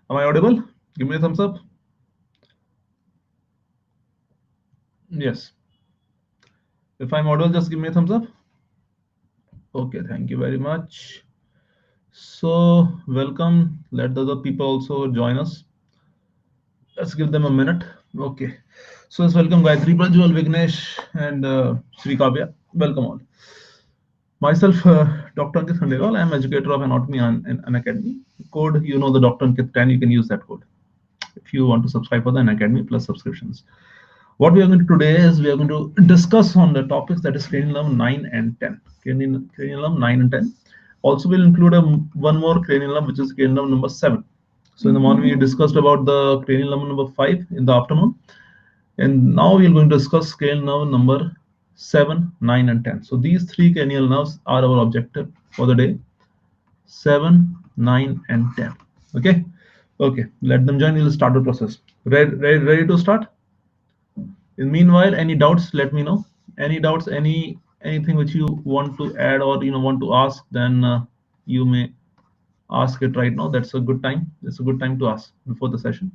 Am I audible? Give me a thumbs up. Yes. If I'm audible, just give me a thumbs up. Okay, thank you very much. So, welcome. Let the other people also join us. Let's give them a minute. Okay. So, let's welcome Gayatri Prajwal, Vignesh, and Sri Kavya. Welcome all. Myself, Dr. Ankit Khandelwal. I am educator of anatomy in an academy. Code, you know the Dr. Ankit 10, you can use that code if you want to subscribe for the Academy plus subscriptions. What we are going to today is we are going to discuss on the topics that is cranial nerve 9 and 10. Cranial nerve 9 and 10. Also, we'll include one more cranial nerve, which is cranial nerve number 7. So in the morning, we discussed about the cranial nerve number 5 in the afternoon. And now we are going to discuss cranial nerve number 7, 9, and 10. So these three cranial nerves are our objective for the day. 7, 9, and 10. Okay. Okay. Let them join. We'll start the process. Ready to start? In meanwhile, any doubts, let me know. Any doubts, anything which you want to add or want to ask, then you may ask it right now. That's a good time. It's a good time to ask before the session.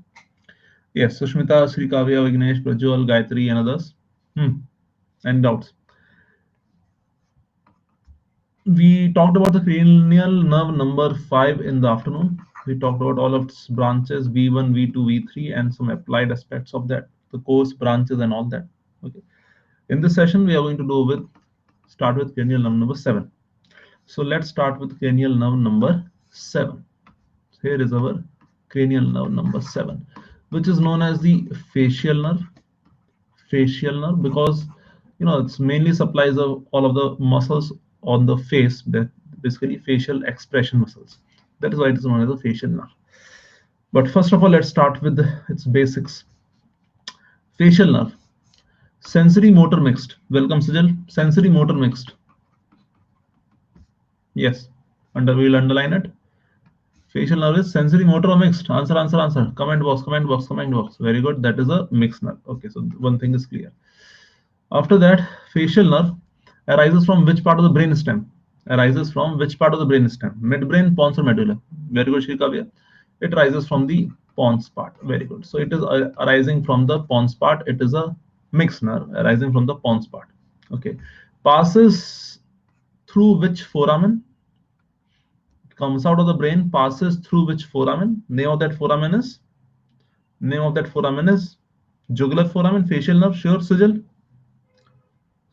Yes, Sushmita, Sri Kavya, Vignesh, Prajwal, Gayatri, and others. Any doubts? We talked about the cranial nerve number 5 in the afternoon. We talked about all of its branches, V1, V2, V3, and some applied aspects of that, the course branches and all that. Okay. In this session, we are going to start with cranial nerve number 7. So let's start with cranial nerve number 7. Here is our cranial nerve number 7, which is known as the facial nerve. Facial nerve because it's mainly supplies of all of the muscles on the face, that basically facial expression muscles. That is why it is known as the facial nerve. But first of all, let's start with its basics. Facial nerve, sensory motor mixed. Welcome, Sijal. Sensory motor mixed. Yes, we'll underline it. Facial nerve is sensory motor or mixed. Answer, answer, answer. Comment box, comment box, comment box. Very good. That is a mixed nerve. Okay, so one thing is clear. After that, facial nerve arises from which part of the brain stem? Arises from which part of the brain stem? Midbrain, pons, or medulla? Very good, Shrikavya. It arises from the pons part. Very good. So it is arising from the pons part. It is a mixed nerve arising from the pons part. Okay. Passes through which foramen? Comes out of the brain, passes through which foramen? Name of that foramen is? Name of that foramen is jugular foramen, facial nerve. Sure, Sujal?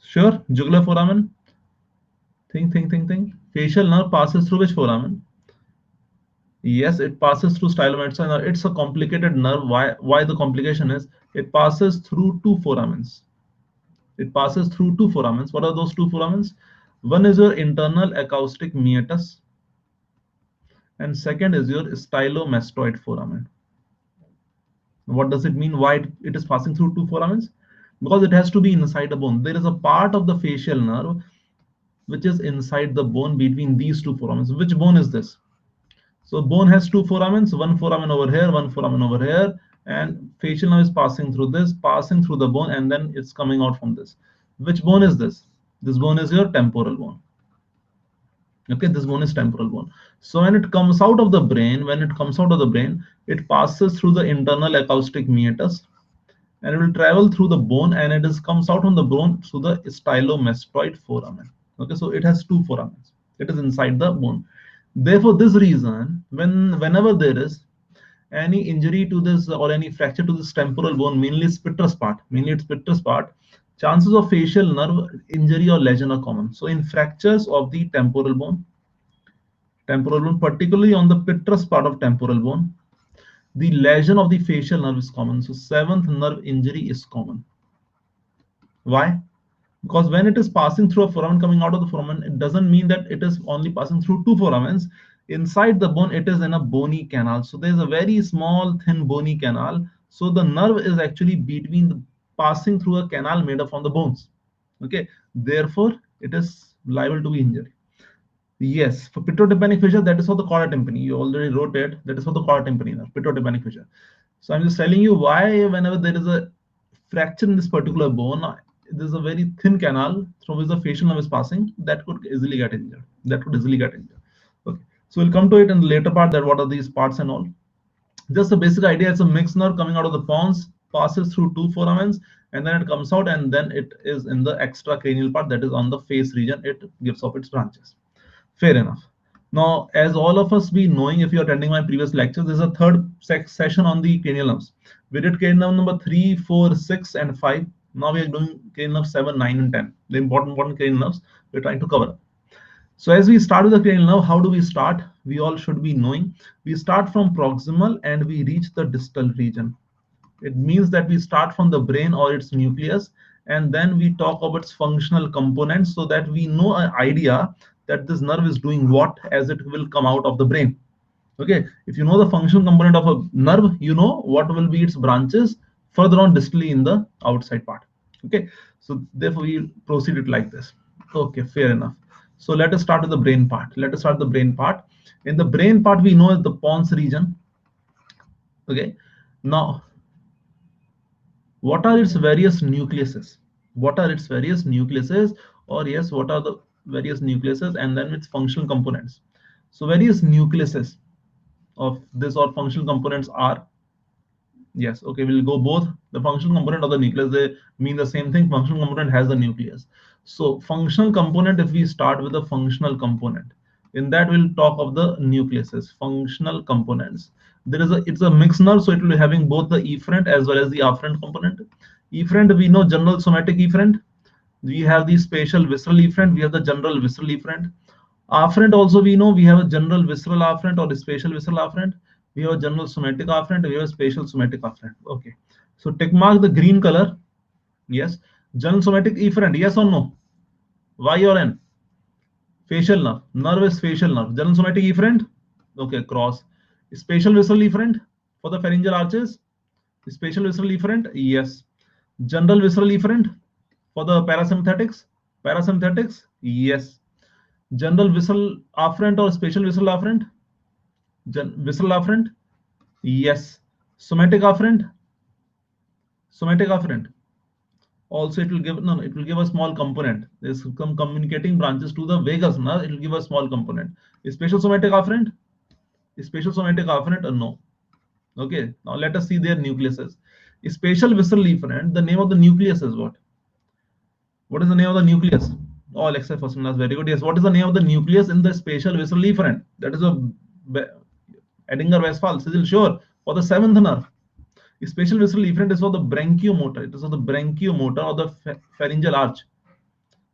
Sure, jugular foramen. Think. Facial nerve passes through which foramen? Yes, it passes through stylometsa. It's a complicated nerve. Why the complication is it passes through two foramens. It passes through two foramens. What are those two foramens? One is your internal acoustic meatus, and second is your stylomastoid foramen. What does it mean? Why it is passing through two foramens? Because it has to be inside the bone. There is a part of the facial nerve which is inside the bone between these two foramens. Which bone is this? So bone has two foramens, one foramen over here, one foramen over here, and facial nerve is passing through this, passing through the bone, and then it's coming out from this. Which bone is this? This bone is your temporal bone. Okay, this bone is temporal bone. So when it comes out of the brain, it passes through the internal acoustic meatus, and it will travel through the bone, and comes out on the bone through the stylomastoid foramen. Okay, so it has two foramens. It is inside the bone. Therefore, this reason, whenever there is any injury to this or any fracture to this temporal bone, mainly its petrous part, chances of facial nerve injury or lesion are common. So in fractures of the temporal bone, particularly on the petrous part of temporal bone, the lesion of the facial nerve is common. So seventh nerve injury is common. Why? Because when it is passing through a foramen, coming out of the foramen, it doesn't mean that it is only passing through two foramens. Inside the bone, it is in a bony canal. So there's a very small, thin bony canal. So the nerve is actually passing through a canal made up from the bones. Okay. Therefore, it is liable to be injured. Yes, for pituitary fissure, that is for the chorda tympani. You already wrote it. That is for the chorda tympani, pituitary fissure. So I'm just telling you why whenever there is a fracture in this particular bone, there's a very thin canal through which the facial nerve is passing, that could easily get injured. Okay. So we'll come to it in the later part, that what are these parts and all. Just the basic idea, it's a mixed nerve coming out of the pons, passes through two foramens, and then it comes out, and then it is in the extracranial part, that is on the face region, it gives off its branches. Fair enough. Now, as all of us be knowing, if you're attending my previous lectures, this is a third session on the cranial nerves. We did cranial nerve number 3, 4, 6, and 5. Now we are doing cranial nerve 7, 9, and 10. The important cranial nerves we're trying to cover. So as we start with the cranial nerve, how do we start? We all should be knowing. We start from proximal and we reach the distal region. It means that we start from the brain or its nucleus, and then we talk about its functional components so that we know an idea that this nerve is doing what as it will come out of the brain. Okay, if you know the functional component of a nerve, you know what will be its branches further on distally in the outside part. Okay, so therefore we proceed it like this. Okay, fair enough. So let us start with the brain part. Let us start the brain part. In the brain part, we know the pons region. Okay, now what are its various nucleuses? What are its various nucleuses? Or yes, what are the various nucleuses and then its functional components? So various nucleuses of this or functional components are, yes, okay, we'll go both. The functional component of the nucleus, they mean the same thing. Functional component has the nucleus. So functional component, if we start with the functional component, in that we'll talk of the nucleuses, functional components. It's a mixed nerve, so it will be having both the efferent as well as the afferent component. Efferent, we know general somatic efferent. We have the spatial visceral efferent. We have the general visceral efferent. Afferent also we know we have a general visceral afferent or the spatial visceral afferent. We have a general somatic afferent. We have a spatial somatic afferent. Okay. So tick mark the green color. Yes. General somatic efferent. Yes or no? Y or N? Facial nerve. Nerve is facial nerve. General somatic efferent. Okay. Cross. Spatial visceral efferent for the pharyngeal arches. Spatial visceral efferent. Yes. General visceral efferent for the parasympathetics. Parasympathetics. Yes. General visceral afferent or spatial visceral afferent? Visceral afferent? Yes. Somatic afferent? Somatic afferent. Also, it will give it will give a small component. There's some communicating branches to the vagus nerve. It will give a small component. Spatial somatic afferent? Spatial somatic afferent? No. Okay. Now let us see their nucleuses. Spatial visceral efferent. The name of the nucleus is what? What is the name of the nucleus? All except for That's very good. Yes. What is the name of the nucleus in the spatial visceral efferent? That is a Edinger Westphal, Cecil Shore for the seventh nerve. Spatial visceral efferent is for the branchiomotor. It is for the branchiomotor or the pharyngeal arch.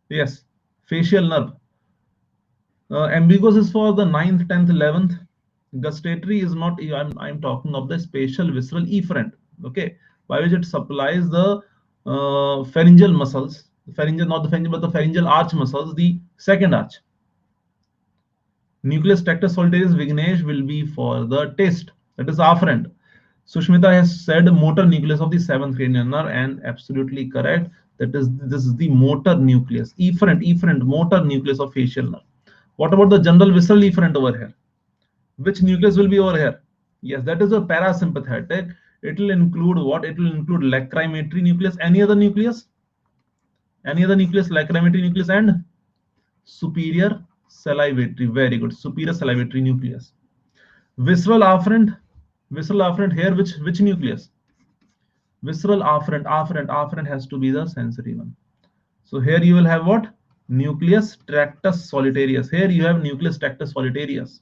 Yes, facial nerve. Ambiguous is for the 9th, 10th, 11th. Gustatory is not. I'm talking of the spatial visceral efferent. Okay, by which it supplies the pharyngeal muscles. Pharyngeal, not the pharyngeal, but the pharyngeal arch muscles. The second arch. Nucleus tractus solitarius Vignesh will be for the taste. That is afferent. Sushmita has said motor nucleus of the seventh cranial nerve, and absolutely correct. This is the motor nucleus. Efferent, motor nucleus of facial nerve. What about the general visceral efferent over here? Which nucleus will be over here? Yes, that is a parasympathetic. It will include what? It will include lacrimatory nucleus. Any other nucleus? Any other nucleus? Lacrimatory nucleus and superior salivatory. Very good. Superior salivatory nucleus. Visceral afferent. Visceral afferent here. Which nucleus? Visceral afferent has to be the sensory one. So here you will have what? Nucleus tractus solitarius. Here you have nucleus tractus solitarius.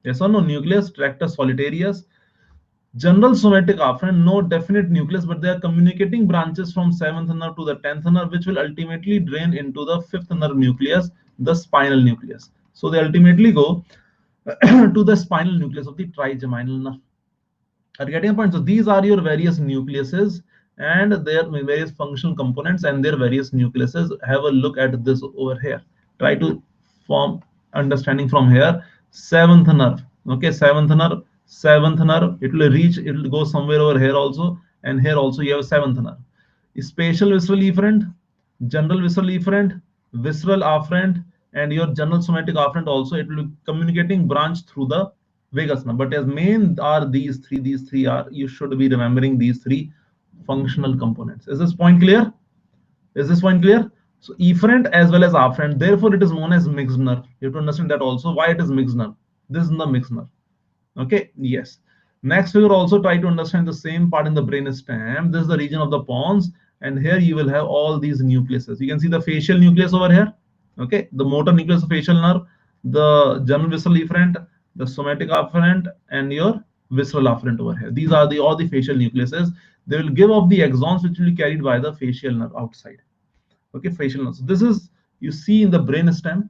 Yes or no? Nucleus tractus solitarius. General somatic afferent, no definite nucleus, but they are communicating branches from 7th nerve to the 10th nerve, which will ultimately drain into the 5th nerve nucleus, the spinal nucleus. So they ultimately go to the spinal nucleus of the trigeminal nerve. Are you getting a point? So these are your various nucleuses and their various functional components and their various nucleuses. Have a look at this over here. Try to form understanding from here. 7th nerve. Okay, 7th nerve. 7th nerve. It will go somewhere over here also, and here also you have 7th nerve. Spatial visceral efferent, general visceral efferent, visceral afferent, and your general somatic afferent also. It will be communicating branch through the vagus nerve. But as main are these three. These three are, you should be remembering these three functional components. Is this point clear? Is this point clear? So efferent as well as afferent. Therefore, it is known as mixed nerve. You have to understand that also. Why it is mixed nerve? This is the mixed nerve. Okay. Yes. Next, we will also try to understand the same part in the brainstem. This is the region of the pons, and here you will have all these nucleuses. You can see the facial nucleus over here. Okay, the motor nucleus of facial nerve, the general visceral efferent, the somatic afferent, and your visceral afferent over here. These are all the facial nucleuses. They will give off the axons which will be carried by the facial nerve outside. Okay, facial nerve. So this is you see in the brainstem.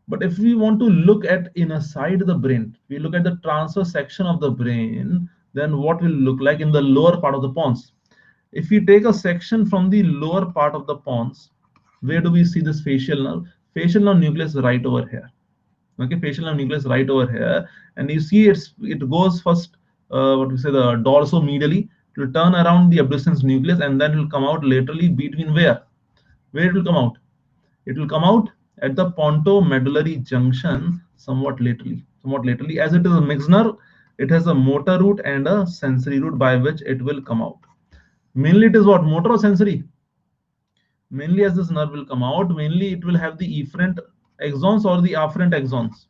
But if we want to look at inside the brain, we look at the transverse section of the brain, then what will look like in the lower part of the pons. If we take a section from the lower part of the pons, where do we see this facial nerve? Facial nerve nucleus right over here. Okay, facial nerve nucleus right over here, and you see it goes first, what we say, the dorsomedially. It will turn around the abducens nucleus, and then it will come out laterally between where? Where it will come out? It will come out at the pontomedullary junction somewhat laterally. As it is a mixed nerve, it has a motor route and a sensory route by which it will come out. Mainly it is what? Motor or sensory? Mainly as this nerve will come out, mainly it will have the efferent axons or the afferent axons.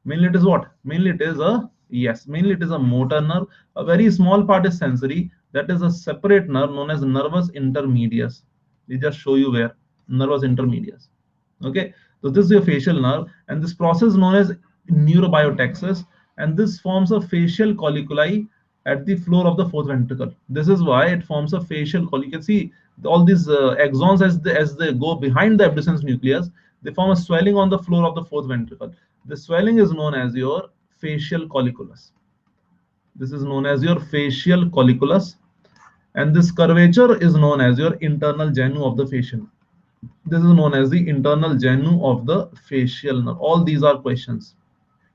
Mainly it is what? Mainly it is a, yes, mainly it is a motor nerve. A very small part is sensory. That is a separate nerve known as nervus intermedius. We just show you where. Nervus intermedius. Okay, so this is your facial nerve, and this process known as neurobiotexis, and this forms a facial colliculi at the floor of the fourth ventricle. This is why it forms a facial colliculi. You can see all these axons as they go behind the abducens nucleus, they form a swelling on the floor of the fourth ventricle. The swelling is known as your facial colliculus. This is known as your facial colliculus, and this curvature is known as your internal genu of the facial. This is known as the internal genu of the facial nerve. All these are questions.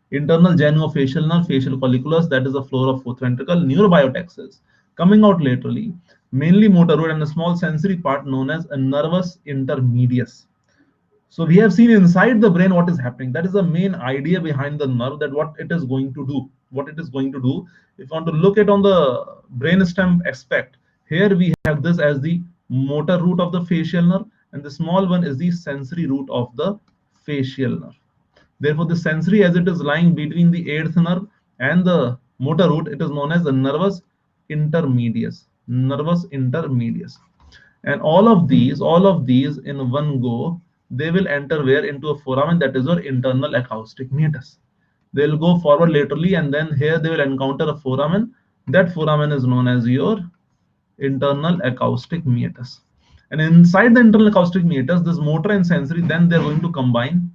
Internal genu of facial nerve, facial colliculus, that is the floor of fourth ventricle, neurobiotexis, coming out laterally, mainly motor route and a small sensory part known as a nervus intermedius. So we have seen inside the brain what is happening. That is the main idea behind the nerve, that what it is going to do. What it is going to do. If you want to look at on the brainstem aspect, here we have this as the motor route of the facial nerve, and the small one is the sensory route of the facial nerve. Therefore, the sensory, as it is lying between the eighth nerve and the motor route, it is known as the nervus intermedius. Nervus intermedius. And all of these in one go, they will enter where? Into a foramen, that is your internal acoustic meatus. They will go forward laterally, and then here they will encounter a foramen. That foramen is known as your internal acoustic meatus. And inside the internal acoustic meatus, this motor and sensory, then they're going to combine.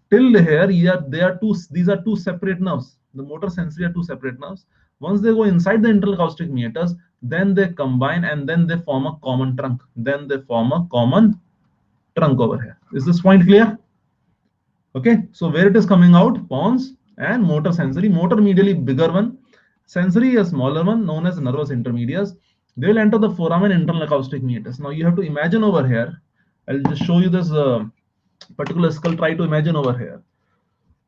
Till here, these are two separate nerves. The motor sensory are two separate nerves. Once they go inside the internal acoustic meatus, then they combine and then they form a common trunk. Over here. Is this point clear? Okay, so where it is coming out? Pons and motor sensory. Motor medially bigger one, sensory a smaller one known as nervus intermedius. They will enter the foramen internal acoustic meatus. Now you have to imagine over here. I'll just show you this particular skull. Try to imagine over here.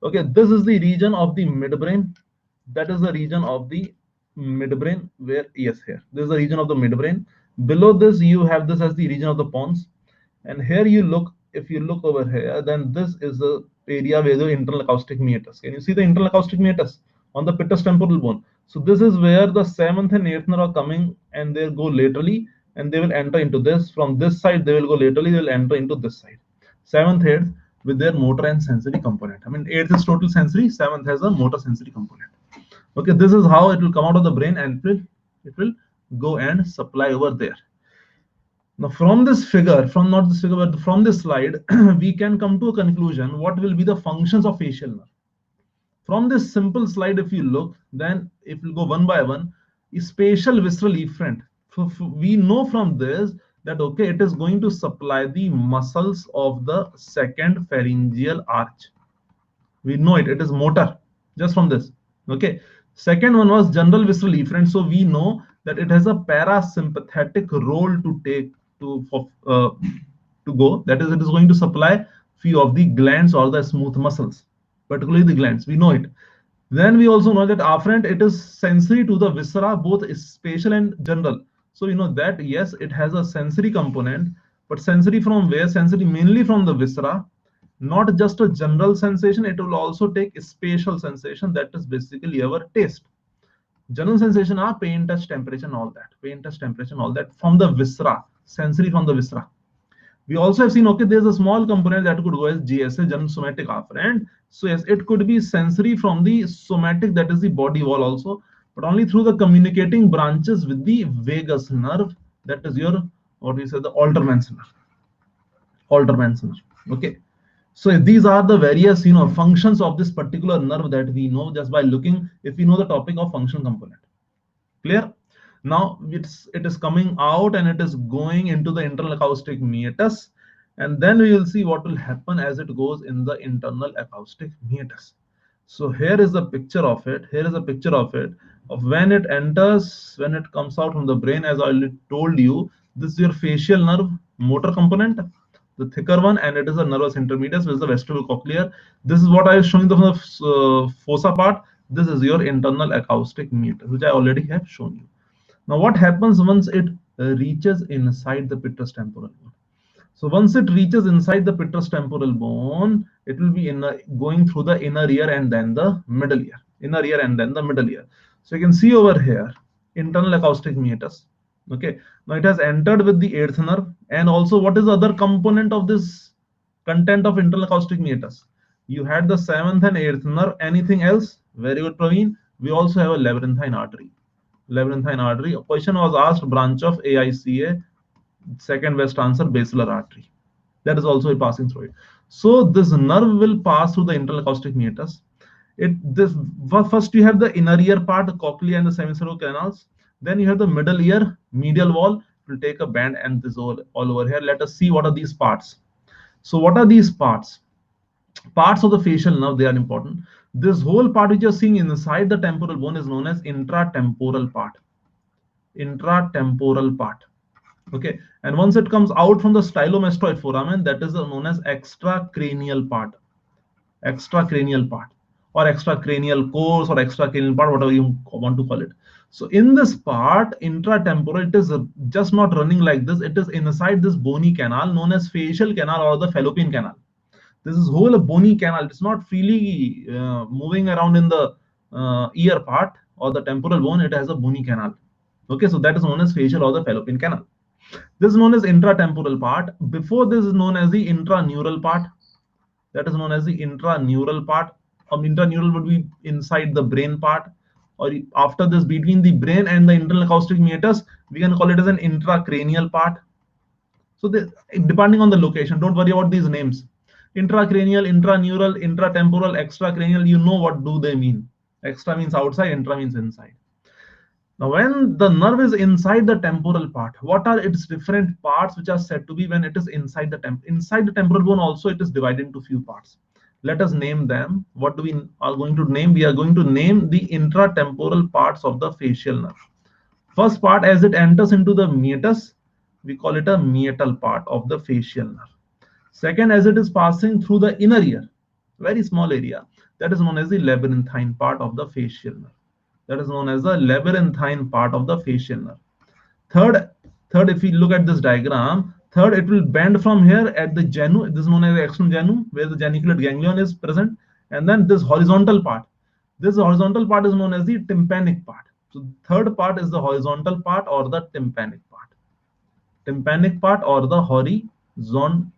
Okay, this is the region of the midbrain. That is the region of the midbrain where, yes, here. This is the region of the midbrain. Below this, you have this as the region of the pons. And here you look, if you look over here, then this is the area where the internal acoustic meatus. Can you see the internal acoustic meatus on the pittus temporal bone? So this is where the 7th and 8th nerve are coming, and they'll go laterally, and they will enter into this. From this side, they will go laterally, they will enter into this side. 7th, 8th with their motor and sensory component. I mean, 8th is total sensory, 7th has a motor sensory component. Okay, this is how it will come out of the brain, and it will go and supply over there. Now, from this figure, not this figure, but from this slide, we can come to a conclusion. What will be the functions of facial nerve? From this simple slide, if you look, then if we go one by one, spatial visceral efferent. So we know from this that, okay, it is going to supply the muscles of the second pharyngeal arch. We know it is motor, just from this. Okay. Second one was general visceral efferent. So we know that it has a parasympathetic role to take to go. That is, it is going to supply few of the glands or the smooth muscles, particularly the glands. We know it. Then we also know that afferent, it is sensory to the viscera, both spatial and general. So you know that, yes, it has a sensory component, but sensory from where? Sensory mainly from the viscera. Not just a general sensation, it will also take a spatial sensation, that is basically our taste. General sensation are pain, touch, temperature, and all that. Pain, touch, temperature, and all that from the viscera, sensory from the viscera. We also have seen, okay, there's a small component that could go as GSA, general somatic afferent. So yes, it could be sensory from the somatic, that is the body wall also, but only through the communicating branches with the vagus nerve, that is your, what we say, the Alterman's nerve. Alterman's nerve. Okay. So these are the various, functions of this particular nerve that we know just by looking, if we know the topic of function component. Clear? Now it is coming out and it is going into the internal acoustic meatus, and then we will see what will happen as it goes in the internal acoustic meatus. So here is the picture of it. Here is a picture of it, of when it enters, when it comes out from the brain. As I already told you, this is your facial nerve motor component, the thicker one, and it is the nervus intermedius, which is the vestibulocochlear. This is what I was showing the fossa part. This is your internal acoustic meter, which I already have shown you. Now, what happens once it reaches inside the petrous temporal bone? So once it reaches inside the petrous temporal bone, it will be going through the inner ear and then the middle ear. Inner ear and then the middle ear. So you can see over here, internal acoustic meatus. Okay. Now it has entered with the eighth nerve. And also, what is the other component of this content of internal acoustic meatus? You had the seventh and eighth nerve. Anything else? Very good, Praveen. We also have a labyrinthine artery. Labyrinthine artery. A question was asked, branch of AICA. Second best answer, basilar artery. That is also passing through it. So this nerve will pass through the internal acoustic meatus. First you have the inner ear part, the cochlea and the semicircular canals. Then you have the middle ear, medial wall. It will take a band and this all over here. Let us see what are these parts. So what are these parts? Parts of the facial nerve, they are important. This whole part which you're seeing inside the temporal bone is known as intratemporal part. Intratemporal part. Okay, and once it comes out from the stylomastoid foramen, that is known as extracranial part. Extracranial part, or extracranial course, or extracranial part, whatever you want to call it. So in this part, intratemporal, it is just not running like this. It is inside this bony canal known as facial canal or the fallopian canal. This is whole a bony canal. It's not freely moving around in the ear part or the temporal bone. It has a bony canal. Okay, so that is known as facial or the fallopian canal. This is known as intratemporal part. Before this is known as the intraneural part. That is known as the intraneural part. Intraneural would be inside the brain part, or after this, between the brain and the internal acoustic meatus, we can call it as an intracranial part. So depending on the location, don't worry about these names. Intracranial, intraneural, intratemporal, extracranial, you know what do they mean. Extra means outside, intra means inside. Now, when the nerve is inside the temporal part, what are its different parts which are said to be when it is inside the temporal bone? Also, it is divided into few parts. Let us name them. What do we are going to name? We are going to name the intratemporal parts of the facial nerve. First part, as it enters into the meatus, we call it a meatal part of the facial nerve. Second, as it is passing through the inner ear, very small area, that is known as the labyrinthine part of the facial nerve. That is known as the labyrinthine part of the facial nerve. Third, if we look at this diagram, third, it will bend from here at the genu. This is known as the external genu, where the geniculate ganglion is present. And then this horizontal part. This horizontal part is known as the tympanic part. So third part is the horizontal part or the tympanic part. Tympanic part or the horizontal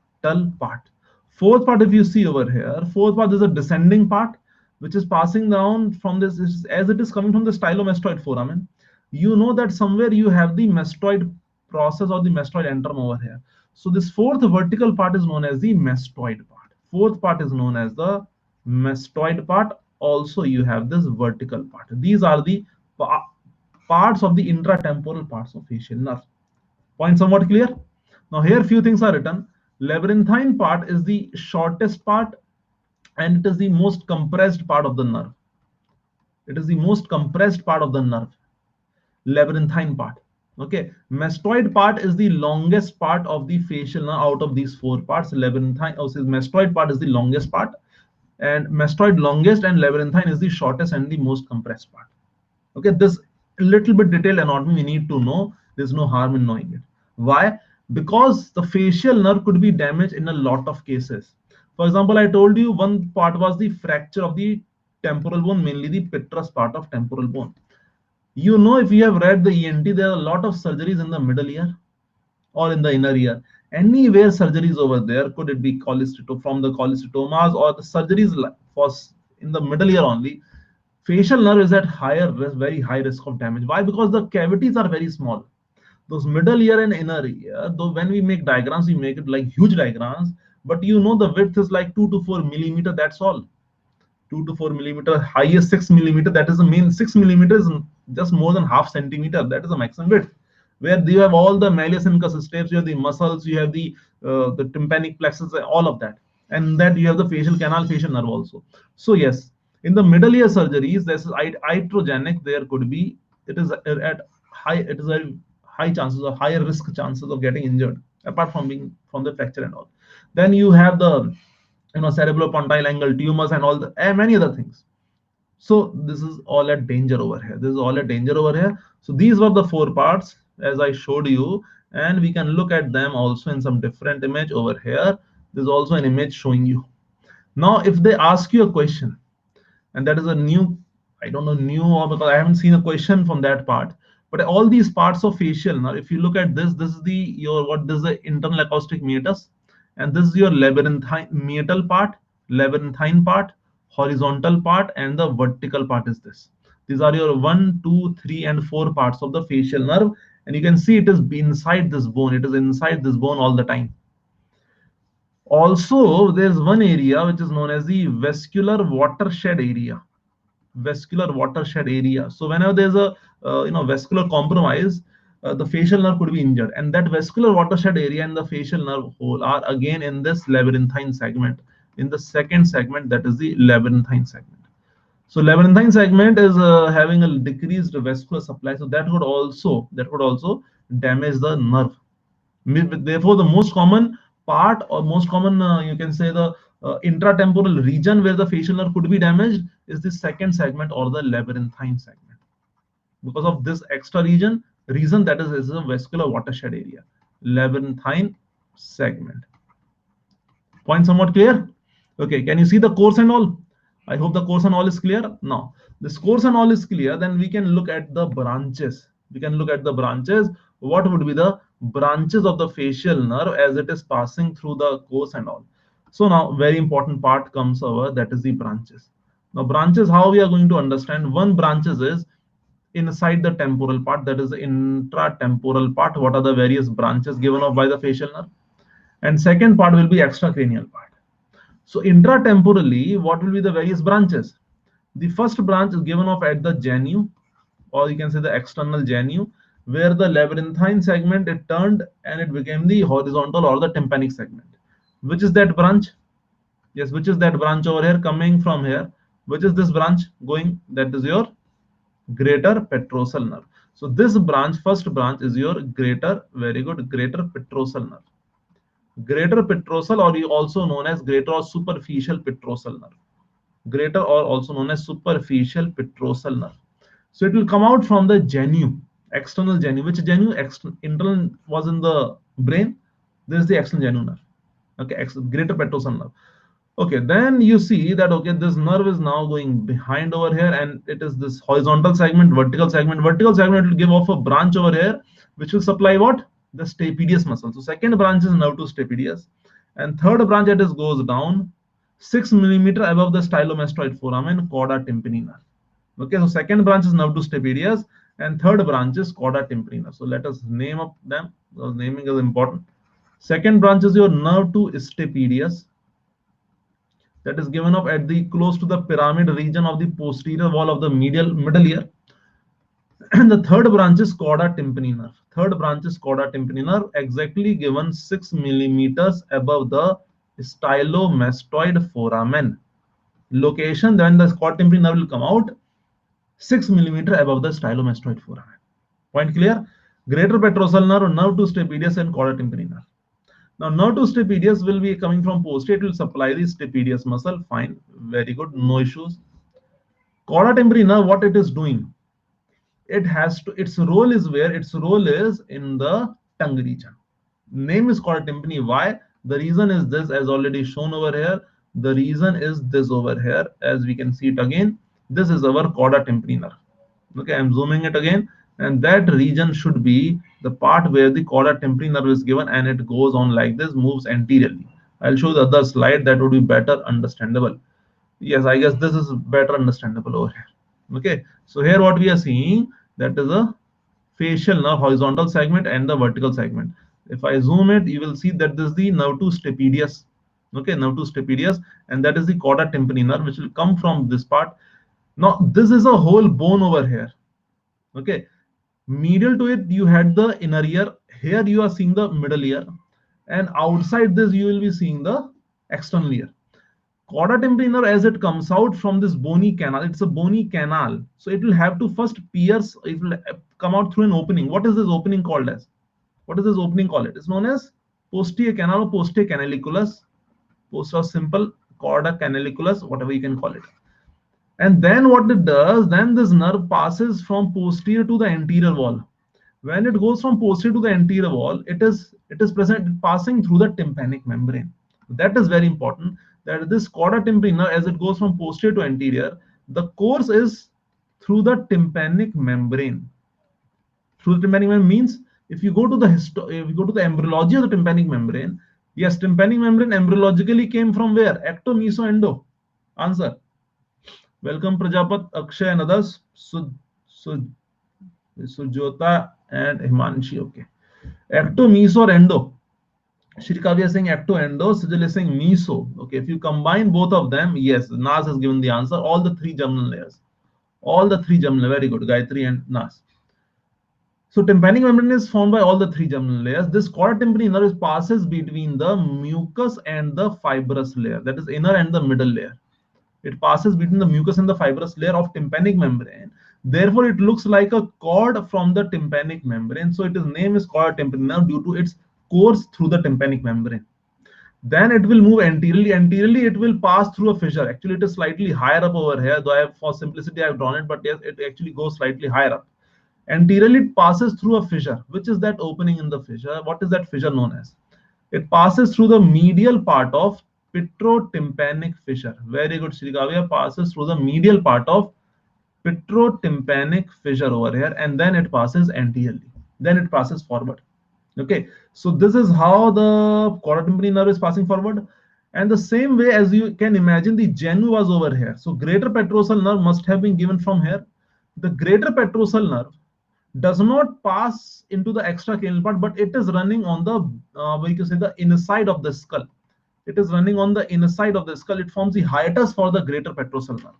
part. Fourth part, if you see over here, fourth part is a descending part, which is passing down from this, as it is coming from the stylomastoid foramen. You know that somewhere you have the mastoid process or the mastoid antrum over here. So this fourth vertical part is known as the mastoid part. Fourth part is known as the mastoid part. Also, you have this vertical part. These are the parts of the intratemporal parts of facial nerve. Point somewhat clear? Now here few things are written. Labyrinthine part is the shortest part and it is the most compressed part of the nerve. It is the most compressed part of the nerve. Labyrinthine part. Okay. Mastoid part is the longest part of the facial nerve out of these four parts. Labyrinthine, mastoid part is the longest part, and mastoid longest, and labyrinthine is the shortest and the most compressed part. Okay, this little bit detailed anatomy we need to know. There's no harm in knowing it. Why? Because the facial nerve could be damaged in a lot of cases. For example, I told you one part was the fracture of the temporal bone, mainly the petrous part of temporal bone. You know, if you have read the ENT, there are a lot of surgeries in the middle ear or in the inner ear. Anywhere surgeries over there, could it be from the cholesteatomas or the surgeries for in the middle ear only. Facial nerve is at higher risk, very high risk of damage. Why? Because the cavities are very small. Those middle ear and inner ear, though when we make diagrams, we make it like huge diagrams, but you know the width is like 2 to 4 millimeter. That's all. 2 to 4 millimeter, highest 6 millimeter. That is the main. 6 millimeters, just more than half centimeter. That is the maximum width. Where you have all the malleus incussus, you have the muscles, you have the tympanic plexus, all of that, and that you have the facial canal, facial nerve also. So yes, in the middle ear surgeries, this is iatrogenic. There could be, it is at high, it is a high chances or higher risk chances of getting injured, apart from being from the fracture and all. Then you have the cerebropontine angle tumors and all the many other things. So this is all a danger over here. This is all a danger over here. So these were the four parts as I showed you, and we can look at them also in some different image over here. There's also an image showing you. Now if they ask you a question, and that is a new, I don't know new, or because I haven't seen a question from that part, but all these parts of facial, now if you look at this is the your what, this is the internal acoustic meatus, and this is your labyrinthine meatal part, labyrinthine part, horizontal part, and the vertical part is this. These are your 1, 2, 3, and 4 parts of the facial nerve, and you can see it is inside this bone, it is inside this bone all the time. Also, there's one area which is known as the vascular watershed area. Vascular watershed area. So whenever there's a vascular compromise, the facial nerve could be injured, and that vascular watershed area and the facial nerve hole are again in this labyrinthine segment. In the second segment, that is the labyrinthine segment. So labyrinthine segment is having a decreased vascular supply, so that would also damage the nerve. Therefore, the most common part, or most common, you can say, the intratemporal region where the facial nerve could be damaged is the second segment or the labyrinthine segment. Because of this extra reason that is a vascular watershed area, labyrinthine segment. Point somewhat clear? Okay, can you see the course and all? I hope the course and all is clear. Now, this course and all is clear, then we can look at the branches. We can look at the branches. What would be the branches of the facial nerve as it is passing through the course and all? So now, very important part comes over, that is the branches. Now, branches, how we are going to understand? One branches is inside the temporal part, that is the intratemporal part. What are the various branches given off by the facial nerve? And second part will be extracranial part. So intratemporally, what will be the various branches? The first branch is given off at the genu, or you can say the external genu, where the labyrinthine segment, it turned and it became the horizontal or the tympanic segment. Which is that branch? Yes, which is that branch over here coming from here? Which is this branch going? That is your greater petrosal nerve. So this branch, first branch, is your greater, very good, greater petrosal nerve. Greater petrosal, or you also known as greater or superficial petrosal nerve. Greater or also known as superficial petrosal nerve. So it will come out from the genu, external genu. Which genu? Internal was in the brain. This is the external genu nerve. Okay, greater petrosal nerve. Okay, then you see that, okay, this nerve is now going behind over here, and it is this horizontal segment, vertical segment. Vertical segment will give off a branch over here, which will supply what? The stapedius muscle. So second branch is nerve to stapedius, and third branch, that is goes down 6 millimeter above the stylomastoid foramen, cauda tympani nerve. Okay, so second branch is nerve to stapedius, and third branch is cauda tympani nerve. So let us name up them, because naming is important. Second branch is your nerve to stapedius, that is given up at the close to the pyramid region of the posterior wall of the middle ear. And the third branch is cauda tympani nerve. Third branch is cauda tympani nerve, exactly given 6 millimeters above the stylomastoid foramen. Location, then the cauda tympani nerve will come out 6 millimeter above the stylomastoid foramen. Point clear? Greater petrosal nerve, nerve to stapedius, and cauda tympani nerve. Now, nerve to stapedius will be coming from posterior. It will supply the stapedius muscle. Fine, very good, no issues. Cauda tympani nerve, what it is doing? It has to, its role is where? Its role is in the tongue region. Name is cauda tympani. Why? The reason is this, as already shown over here. The reason is this over here, as we can see it again. This is our cauda tympani nerve. Okay, I'm zooming it again, and that region should be the part where the cauda tympani nerve is given, and it goes on like this, moves anteriorly. I'll show the other slide that would be better understandable. Yes, I guess this is better understandable over here. Okay, so here what we are seeing, that is a facial nerve horizontal segment and the vertical segment. If I zoom it, you will see that this is the nerve to stapedius. Okay, nerve to stapedius, and that is the cauda tympani nerve, which will come from this part. Now this is a whole bone over here. Okay, medial to it you had the inner ear. Here you are seeing the middle ear, and outside this you will be seeing the external ear. Cauda tympani nerve, as it comes out from this bony canal, it's a bony canal, so it will have to first pierce, it will come out through an opening. What is this opening called as? What is this opening called? It is known as posterior canal or posterior canaliculus, post or simple cauda canaliculus, whatever you can call it. And then what it does, then this nerve passes from posterior to the anterior wall. When it goes from posterior to the anterior wall, it is present passing through the tympanic membrane. That is very important, that this cauda tympani nerve, as it goes from posterior to anterior, the course is through the tympanic membrane. Through the tympanic membrane means, if you go to the if you go to the embryology of the tympanic membrane, yes, tympanic membrane embryologically came from where? Ecto, meso, endo. Answer. Welcome Prajapat, Akshay and others. Sujota and Himanshi. Okay. Ecto, meso or endo? Shrikavya is saying ecto, endo. Sujal is saying meso. Okay. If you combine both of them, yes, Nas has given the answer. All the three germinal layers. All the three germinal. Very good. Gayatri and Nas. So tympanic membrane is formed by all the three germinal layers. This cauda tympani nerve passes between the mucus and the fibrous layer. That is inner and the middle layer. It passes between the mucus and the fibrous layer of tympanic membrane. Therefore, it looks like a cord from the tympanic membrane. So its name is cauda tympani nerve due to its course through the tympanic membrane. Then it will move anteriorly. Anteriorly, it will pass through a fissure. Actually, it is slightly higher up over here. Though for simplicity, I have drawn it, but yes, it actually goes slightly higher up. Anteriorly, it passes through a fissure. Which is that opening in the fissure? What is that fissure known as? It passes through the medial part of petrotympanic fissure. Very good, Shrikavya. Passes through the medial part of petrotympanic fissure over here, and then it passes anteriorly. Then it passes forward. Okay, so this is how the cauda tympani nerve is passing forward. And the same way, as you can imagine, the genu was over here. So greater petrosal nerve must have been given from here. The greater petrosal nerve does not pass into the extracranial part, but it is running on the we can say the inner side of the skull. It is running on the inner side of the skull. It forms the hiatus for the greater petrosal nerve.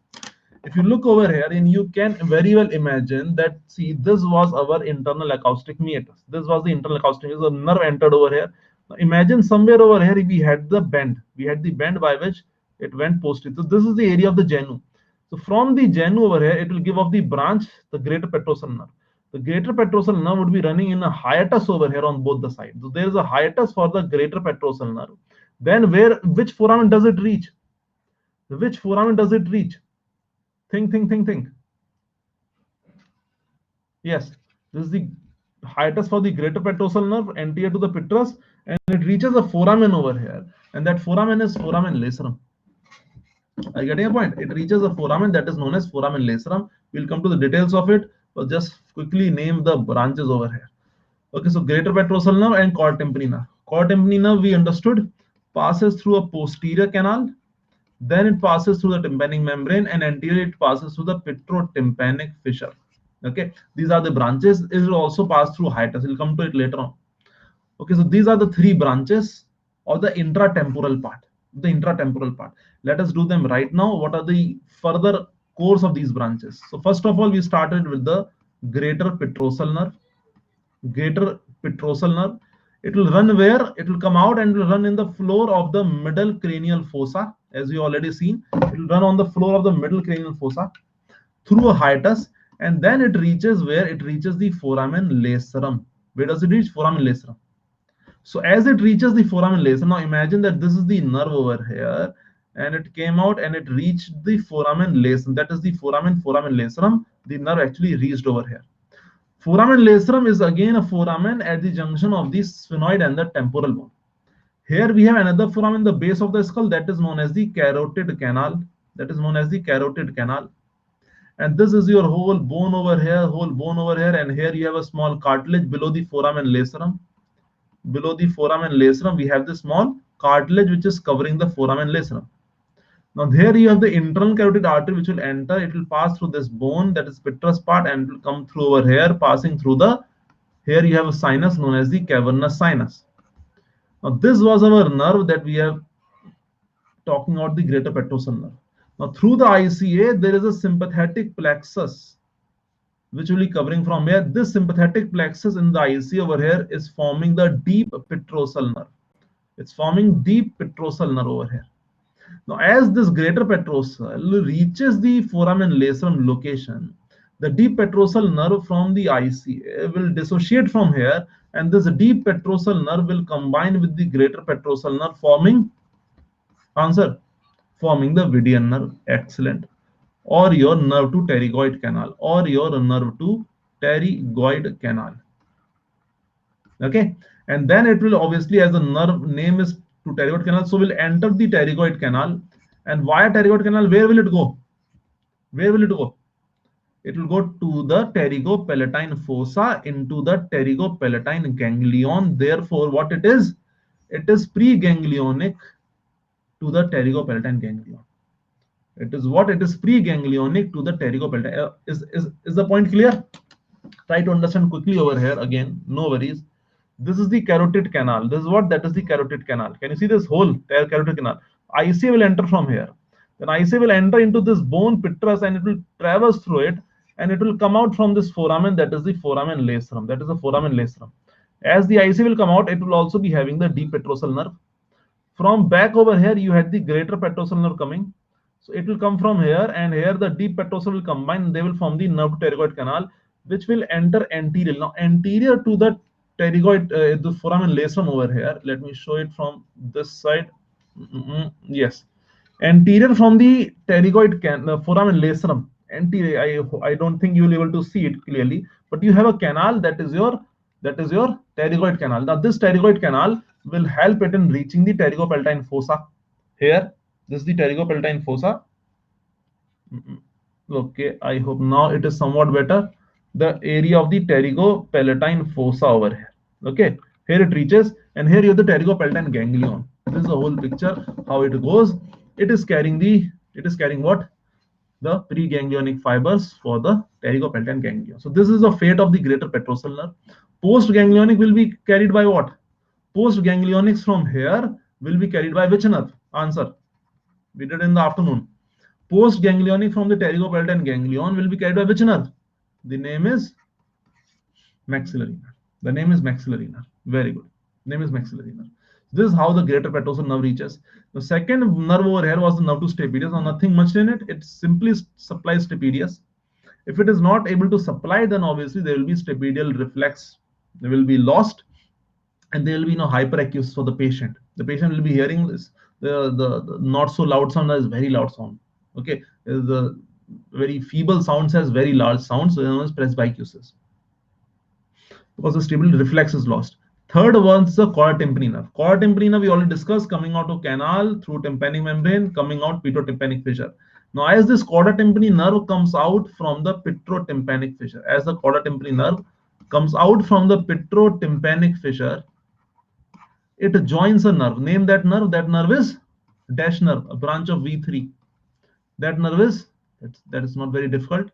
If you look over here, and you can very well imagine that, see, this was our internal acoustic meatus. This was the internal acoustic meatus. The nerve entered over here. Now imagine somewhere over here we had the bend. We had the bend by which it went posterior. So this is the area of the genu. So from the genu over here, it will give off the branch, the greater petrosal nerve. The greater petrosal nerve would be running in a hiatus over here on both the sides. So there is a hiatus for the greater petrosal nerve. Then which foramen does it reach? Which foramen does it reach? Think. Yes, this is the hiatus for the greater petrosal nerve anterior to the petrous, and it reaches a foramen over here, and that foramen is foramen lacerum. Are you getting a point? It reaches a foramen that is known as foramen lacerum. We'll come to the details of it, but just quickly name the branches over here. Okay, so greater petrosal nerve and cauda tympani nerve. Cauda tympani nerve, we understood, passes through a posterior canal. Then it passes through the tympanic membrane, and anteriorly it passes through the petrotympanic fissure. Okay, these are the branches. It will also pass through hiatus. We'll come to it later on. Okay, so these are the three branches of the intratemporal part. The intratemporal part. Let us do them right now. What are the further course of these branches? So first of all, we started with the greater petrosal nerve. Greater petrosal nerve. It will run where? It will come out and will run in the floor of the middle cranial fossa. As you already seen, it will run on the floor of the middle cranial fossa through a hiatus, and then it reaches where? It reaches the foramen lacerum. Where does it reach? Foramen lacerum. So as it reaches the foramen lacerum, now imagine that this is the nerve over here, and it came out and it reached the foramen lacerum. That is the foramen lacerum. The nerve actually reached over here. Foramen lacerum is again a foramen at the junction of the sphenoid and the temporal bone. Here we have another foramen in the base of the skull, that is known as the carotid canal. That is known as the carotid canal. And this is your whole bone over here, whole bone over here, and here you have a small cartilage below the foramen lacerum. Below the foramen lacerum, we have this small cartilage which is covering the foramen lacerum. Now here you have the internal carotid artery which will enter. It will pass through this bone, that is petrous part, and it will come through over here, passing through the, here you have a sinus known as the cavernous sinus. Now this was our nerve that we have talking about, the greater petrosal nerve. Now through the ICA there is a sympathetic plexus which will be covering from here. This sympathetic plexus in the ICA over here is forming the deep petrosal nerve. It's forming deep petrosal nerve over here. Now, as this greater petrosal reaches the foramen lacerum location, the deep petrosal nerve from the ICA will dissociate from here, and this deep petrosal nerve will combine with the greater petrosal nerve, forming, answer, forming the Vidian nerve. Excellent. Or your nerve to pterygoid canal, or your nerve to pterygoid canal. Okay, and then it will obviously, as the nerve name is to pterygoid canal, so will enter the pterygoid canal, and via pterygoid canal, where will it go? Where will it go? It will go to the pterygopalatine fossa, into the pterygopalatine ganglion. Therefore, what it is preganglionic to the pterygopalatine ganglion. It is what? It is preganglionic to the pterygopalatine. Is the point clear? Try to understand quickly over here again, no worries. This is the carotid canal. This is what? That is the carotid canal. Can you see this whole carotid canal? ICA will enter from here. Then ICA will enter into this bone petrous, and it will traverse through it, and it will come out from this foramen, that is the foramen lacerum. That is the foramen lacerum. As the ICA will come out, it will also be having the deep petrosal nerve. From back over here, you had the greater petrosal nerve coming. So it will come from here, and here the deep petrosal will combine. They will form the nerve to pterygoid canal, which will enter anterior. Now, anterior to the pterygoid, the foramen lacerum over here. Let me show it from this side. Yes, anterior from the pterygoid the foramen lacerum. Anterior. I don't think you will be able to see it clearly, but you have a canal that is your pterygoid canal. Now this pterygoid canal will help it in reaching the pterygopalatine fossa. Here, this is the pterygopalatine fossa. Okay, I hope now it is somewhat better. The area of the pterygopalatine fossa over here. Okay, here it reaches, and here you have the pterygopalatine ganglion. This is the whole picture how it goes. It is carrying what? The preganglionic fibers for the pterygopalatine ganglion. So this is the fate of the greater petrosal nerve. Postganglionic will be carried by what? Postganglionics from here will be carried by which nerve? Answer. We did in the afternoon. Postganglionic from the pterygopalatine ganglion will be carried by which nerve? The name is maxillary nerve. The name is maxillary nerve. Very good. Name is maxillary nerve. This is how the greater petrosal nerve reaches. The second nerve over here was the nerve to stapedius. Now nothing much in it. It simply supplies stapedius. If it is not able to supply, then obviously there will be stapedial reflex. They will be lost, and there will be no hyperacusis for the patient. The patient will be hearing this. The not so loud sound as very loud sound. Okay, the very feeble sounds has very large sounds, so known as presbycusis, because the stapedial reflex is lost. Third one is the chorda tympani nerve. Chorda tympani nerve we already discussed, coming out of canal through tympanic membrane, coming out petrotympanic fissure. Now, as this chorda tympani nerve comes out from the petrotympanic fissure, as the chorda tympani nerve comes out from the petrotympanic fissure, it joins a nerve. Name that nerve. That nerve is dash nerve, a branch of V3. That nerve is, that is not very difficult.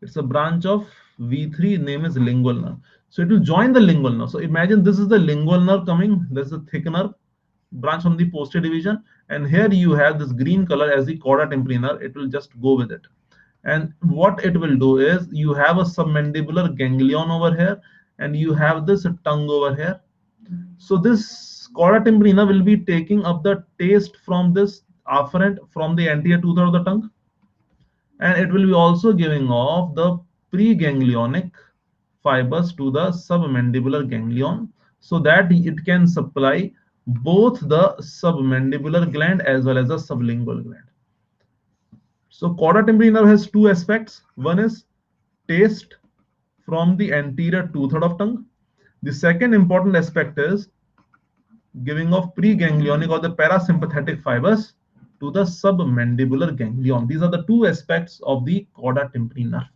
It's a branch of V3. Name is lingual nerve. So it will join the lingual nerve. So imagine this is the lingual nerve coming. This is a thick nerve, branch from the posterior division, and here you have this green color as the chorda tympani nerve. It will just go with it. And what it will do is, you have a submandibular ganglion over here, and you have this tongue over here. So this chorda tympani nerve will be taking up the taste from this afferent, from the anterior two-thirds of the tongue, and it will be also giving off the preganglionic fibers to the submandibular ganglion, so that it can supply both the submandibular gland as well as the sublingual gland. So chorda tympani nerve has two aspects. One is taste from the anterior two-thirds of tongue. The second important aspect is giving off preganglionic or the parasympathetic fibers to the submandibular ganglion. These are the two aspects of the chorda tympani nerve.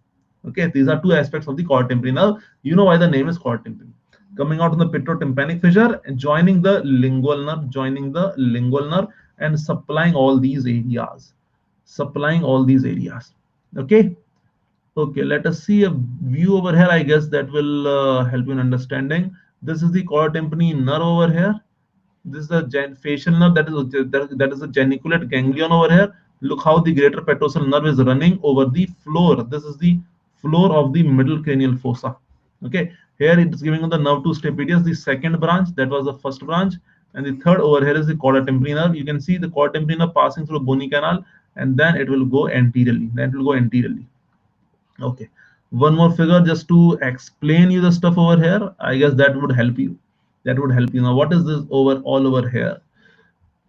Okay, these are two aspects of the chorda tympani nerve. You know why the name is chorda tympani. Coming out of the pituotympanic fissure and joining the lingual nerve, and supplying all these areas. Okay. Okay, let us see a view over here. I guess that will help you in understanding. This is the chorda tympani nerve over here. This is the facial nerve, that is the geniculate ganglion over here. Look how the greater petrosal nerve is running over the floor. This is the floor of the middle cranial fossa. Okay, here it is giving the nerve to stapedius, the second branch. That was the first branch, and the third over here is the chorda tympani nerve. You can see the chorda tympani nerve passing through the bony canal, and then it will go anteriorly. Okay, one more figure just to explain you the stuff over here. I guess that would help you. Now, what is this all over here?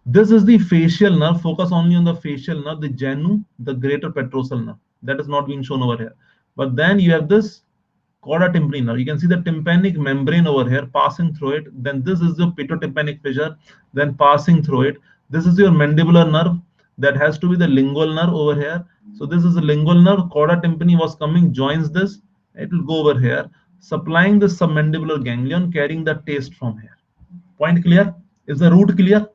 This is the facial nerve. Focus only on the facial nerve, the genu, the greater petrosal nerve. That is not being shown over here. But then you have this chorda tympani nerve. You can see the tympanic membrane over here passing through it. Then this is the pituotympanic fissure, then passing through it. This is your mandibular nerve. That has to be the lingual nerve over here. So this is the lingual nerve. Chorda tympani was coming, joins this. It will go over here, supplying the submandibular ganglion, carrying the taste from here. Point clear? Is the root clear?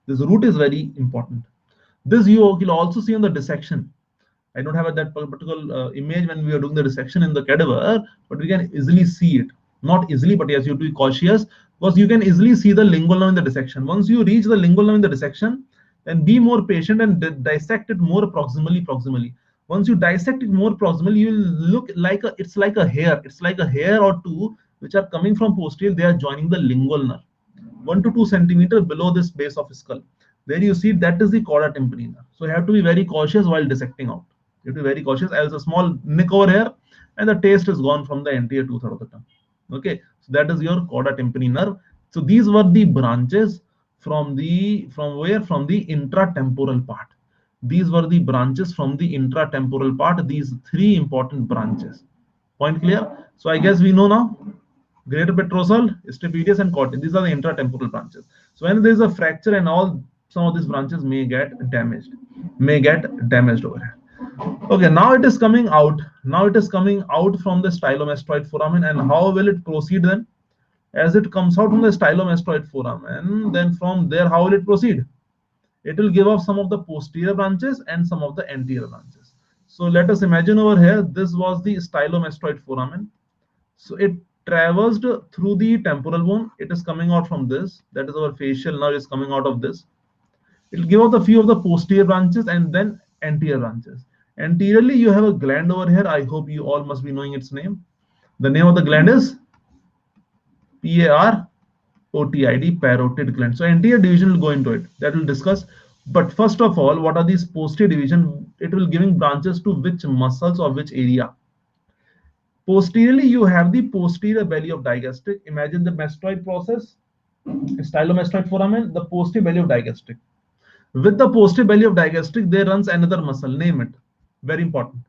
This root is very important. This you will also see on the dissection. I don't have that particular image when we are doing the dissection in the cadaver, but we can easily see it. Not easily, but yes, you have to be cautious, because you can easily see the lingual nerve in the dissection. Once you reach the lingual nerve in the dissection, then be more patient and dissect it more proximally. Once you dissect it more proximally, you will look like it's like a hair. It's like a hair or two which are coming from posterior. They are joining the lingual nerve, 1 to 2 centimeters below this base of skull. There you see that is the chorda tympani nerve. So you have to be very cautious while dissecting out. You have to be very cautious. As a small nick over here, and the taste is gone from the anterior 2/3 of the tongue. Okay, so that is your chorda tympani nerve. So these were the branches from the intratemporal part. These were the branches from the intratemporal part. These three important branches. Point clear? So I guess we know now. Greater petrosal, stapedius, and chorda. These are the intratemporal branches. So when there is a fracture and all, some of these branches may get damaged over here. Okay, now it is coming out. From the stylomastoid foramen, and how will it proceed then? As it comes out from the stylomastoid foramen, then from there, how will it proceed? It will give off some of the posterior branches and some of the anterior branches. So let us imagine over here, this was the stylomastoid foramen. So it traversed through the temporal bone. It is coming out from this. That is our facial nerve is coming out of this. It will give out a few of the posterior branches and then anterior branches. Anteriorly, you have a gland over here. I hope you all must be knowing its name. The name of the gland is PAROTID, parotid gland. So anterior division will go into it. That we'll discuss. But first of all, what are these posterior division? It will giving branches to which muscles or which area? Posteriorly, you have the posterior belly of digastric. Imagine the mastoid process, stylomastoid foramen, the posterior belly of digastric. With the posterior belly of digastric, there runs another muscle. Name it. Very important.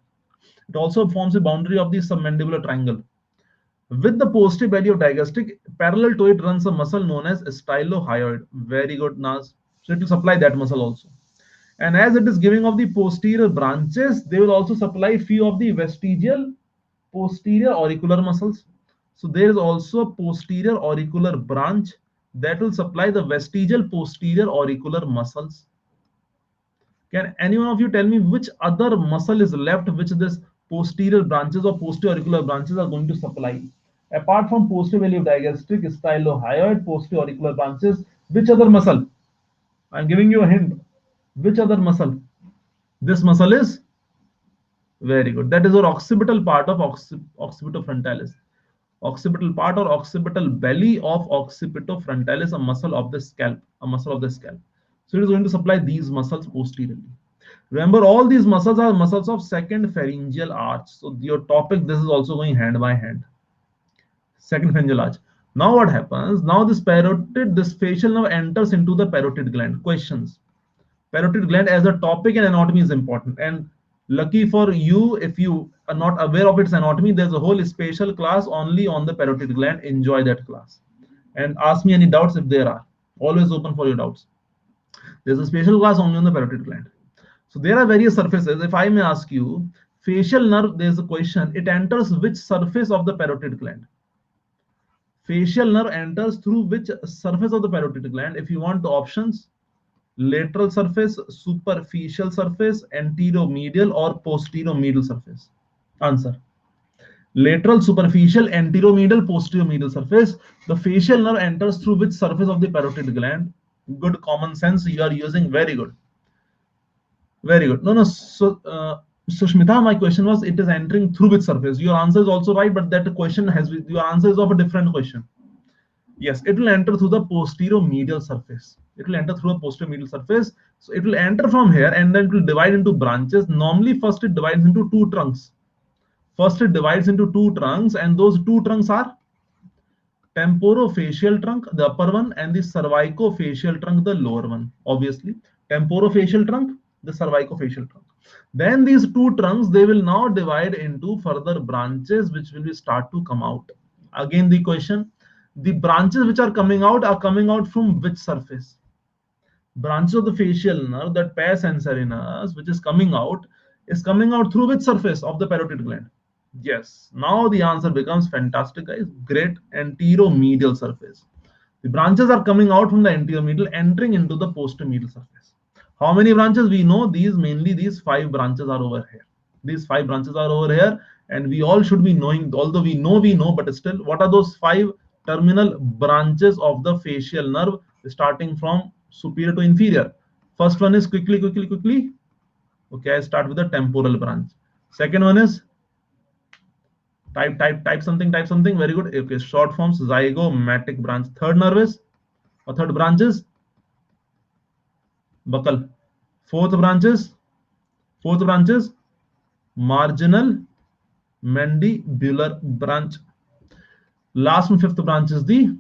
It also forms a boundary of the submandibular triangle. With the posterior belly of digastric, parallel to it runs a muscle known as stylohyoid. Very good, Naz. So it will supply that muscle also. And as it is giving off the posterior branches, they will also supply few of the vestigial posterior auricular muscles. So there is also a posterior auricular branch that will supply the vestigial posterior auricular muscles. Can anyone of you tell me which other muscle is left which this posterior branches or posterior auricular branches are going to supply? Apart from posterior belly of digastric, stylohyoid, posterior auricular branches, which other muscle? I'm giving you a hint. Which other muscle? This muscle is very good. That is our occipital part of occipitofrontalis. Occipital part or occipital belly of occipitofrontalis, a muscle of the scalp. So it is going to supply these muscles posteriorly. Remember, all these muscles are muscles of second pharyngeal arch. So your topic, this is also going hand by hand. Second pharyngeal arch. Now what happens? Now this facial nerve enters into the parotid gland. Questions. Parotid gland as a topic and anatomy is important. And lucky for you, if you are not aware of its anatomy, there's a whole special class only on the parotid gland. Enjoy that class. And ask me any doubts if there are. Always open for your doubts. There's a special class only on the parotid gland. So there are various surfaces. If I may ask you, facial nerve, there's a question. It enters which surface of the parotid gland? Facial nerve enters through which surface of the parotid gland? If you want the options, lateral surface, superficial surface, anteromedial, or posteromedial surface. Answer: lateral, superficial, anteromedial, posteromedial surface. The facial nerve enters through which surface of the parotid gland? Good common sense you are using. Very good. Very good. No, no. Sushmita, my question was, it is entering through which surface? Your answer is also right, but that question has, your answer is of a different question. Yes, it will enter through the posteromedial surface. It will enter through a posteromedial surface. So it will enter from here and then it will divide into branches. Normally, first it divides into two trunks. First, it divides into two trunks, and those two trunks are temporofacial trunk, the upper one, and the cervicofacial trunk, the lower one. Obviously, temporofacial trunk, the cervicofacial trunk. Then these two trunks, they will now divide into further branches, which will start to come out. Again, the question: the branches which are coming out from which surface? Branches of the facial nerve, that pars sensorinus, which is coming out through which surface of the parotid gland? Yes. Now the answer becomes fantastic, guys. Great. Anteromedial surface. The branches are coming out from the anteromedial, entering into the posteromedial surface. How many branches? We know these 5 branches are over here. These 5 branches are over here, and we all should be knowing, although we know, but still, what are those 5 terminal branches of the facial nerve starting from superior to inferior? First one is quickly. Okay, I start with the temporal branch. Second one is type something. Very good. Okay, short forms: zygomatic branch. Third nervous or third branches, buccal. Fourth branches, marginal mandibular branch. Last and fifth branch is the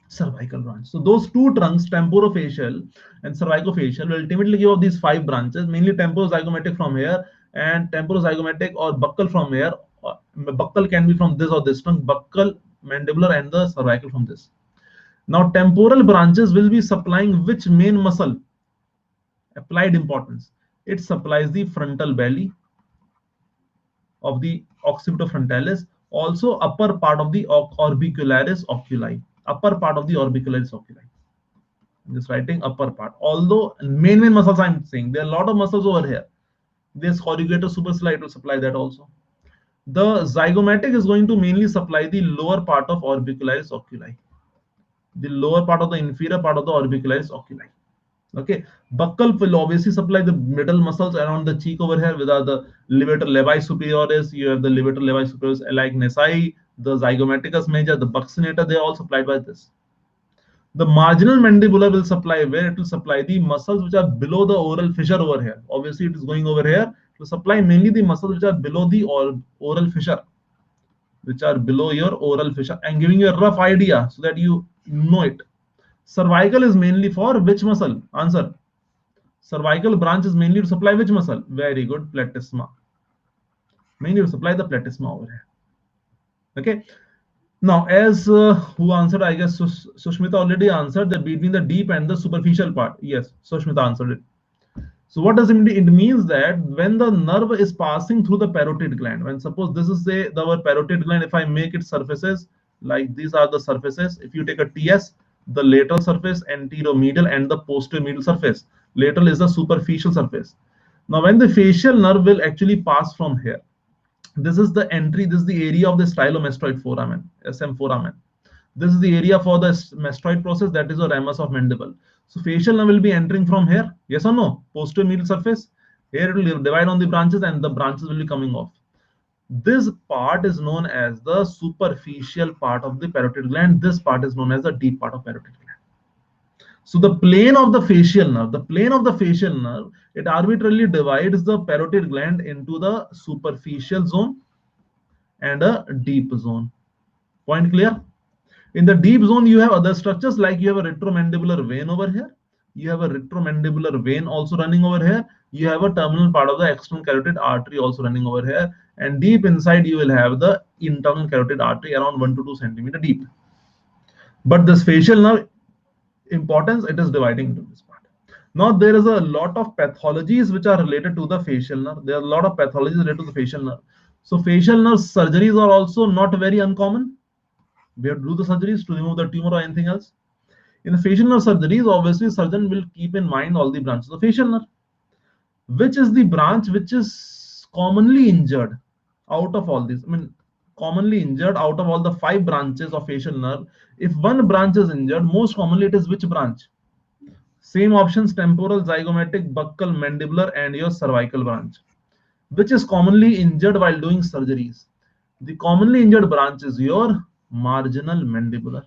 cervical branch. So those two trunks, temporofacial and cervicofacial, will ultimately give up these 5 branches, mainly temporozygomatic from here and temporozygomatic or buccal from here. Buccal can be from this or this trunk, buccal, mandibular, and the cervical from this. Now temporal branches will be supplying which main muscle? Applied importance. It supplies the frontal belly of the occipital frontalis, also upper part of the orbicularis oculi. Upper part of the orbicularis oculi. I'm just writing upper part. Although main muscles I'm saying, there are a lot of muscles over here. This corrugator supercilii will supply that also. The zygomatic is going to mainly supply the lower part of orbicularis oculi, the lower part of the inferior part of the orbicularis oculi. Okay, buccal will obviously supply the middle muscles around the cheek over here, without the levator levi superioris. You have the levator levi superioris like nasi, the zygomaticus major, the buccinator. They are all supplied by this. The marginal mandibular will supply where? It will supply the muscles which are below the oral fissure over here. Obviously, it is going over here to supply mainly the muscles which are below the oral fissure, which are below your oral fissure. I'm giving you a rough idea so that you know it. Cervical is mainly for which muscle? Answer. Cervical branch is mainly to supply which muscle? Very good, platysma. Mainly to supply the platysma over here. Okay. Now, as who answered? I guess Sushmita already answered that between the deep and the superficial part. Yes, Sushmita answered it. So what does it mean? It means that when the nerve is passing through the parotid gland, when suppose this is our parotid gland, if I make it surfaces, like these are the surfaces. If you take a TS, the lateral surface, anteromedial, and the posteromedial surface. Lateral is the superficial surface. Now, when the facial nerve will actually pass from here, this is the entry, this is the area of the stylomastoid foramen, SM foramen. This is the area for the mastoid process, that is a ramus of mandible. So facial nerve will be entering from here, yes or no? Posteromedial surface. Here it will divide on the branches and the branches will be coming off. This part is known as the superficial part of the parotid gland. This part is known as the deep part of parotid gland. So the plane of the facial nerve, it arbitrarily divides the parotid gland into the superficial zone and a deep zone. Point clear? In the deep zone, you have other structures, like you have a retromandibular vein over here. You have a retromandibular vein also running over here. You have a terminal part of the external carotid artery also running over here. And deep inside, you will have the internal carotid artery around 1 to 2 centimeter deep. But this facial nerve, importance, it is dividing into this part. Now there is a lot of pathologies which are related to the facial nerve. There are a lot of pathologies related to the facial nerve. So facial nerve surgeries are also not very uncommon. We have to do the surgeries to remove the tumor or anything else. In the facial nerve surgeries, obviously surgeon will keep in mind all the branches of the facial nerve. Which is the branch which is commonly injured out of all these? I mean, commonly injured out of all the 5 branches of facial nerve. If one branch is injured, most commonly it is which branch? Same options: temporal, zygomatic, buccal, mandibular, and your cervical branch. Which is commonly injured while doing surgeries? The commonly injured branch is your marginal mandibular.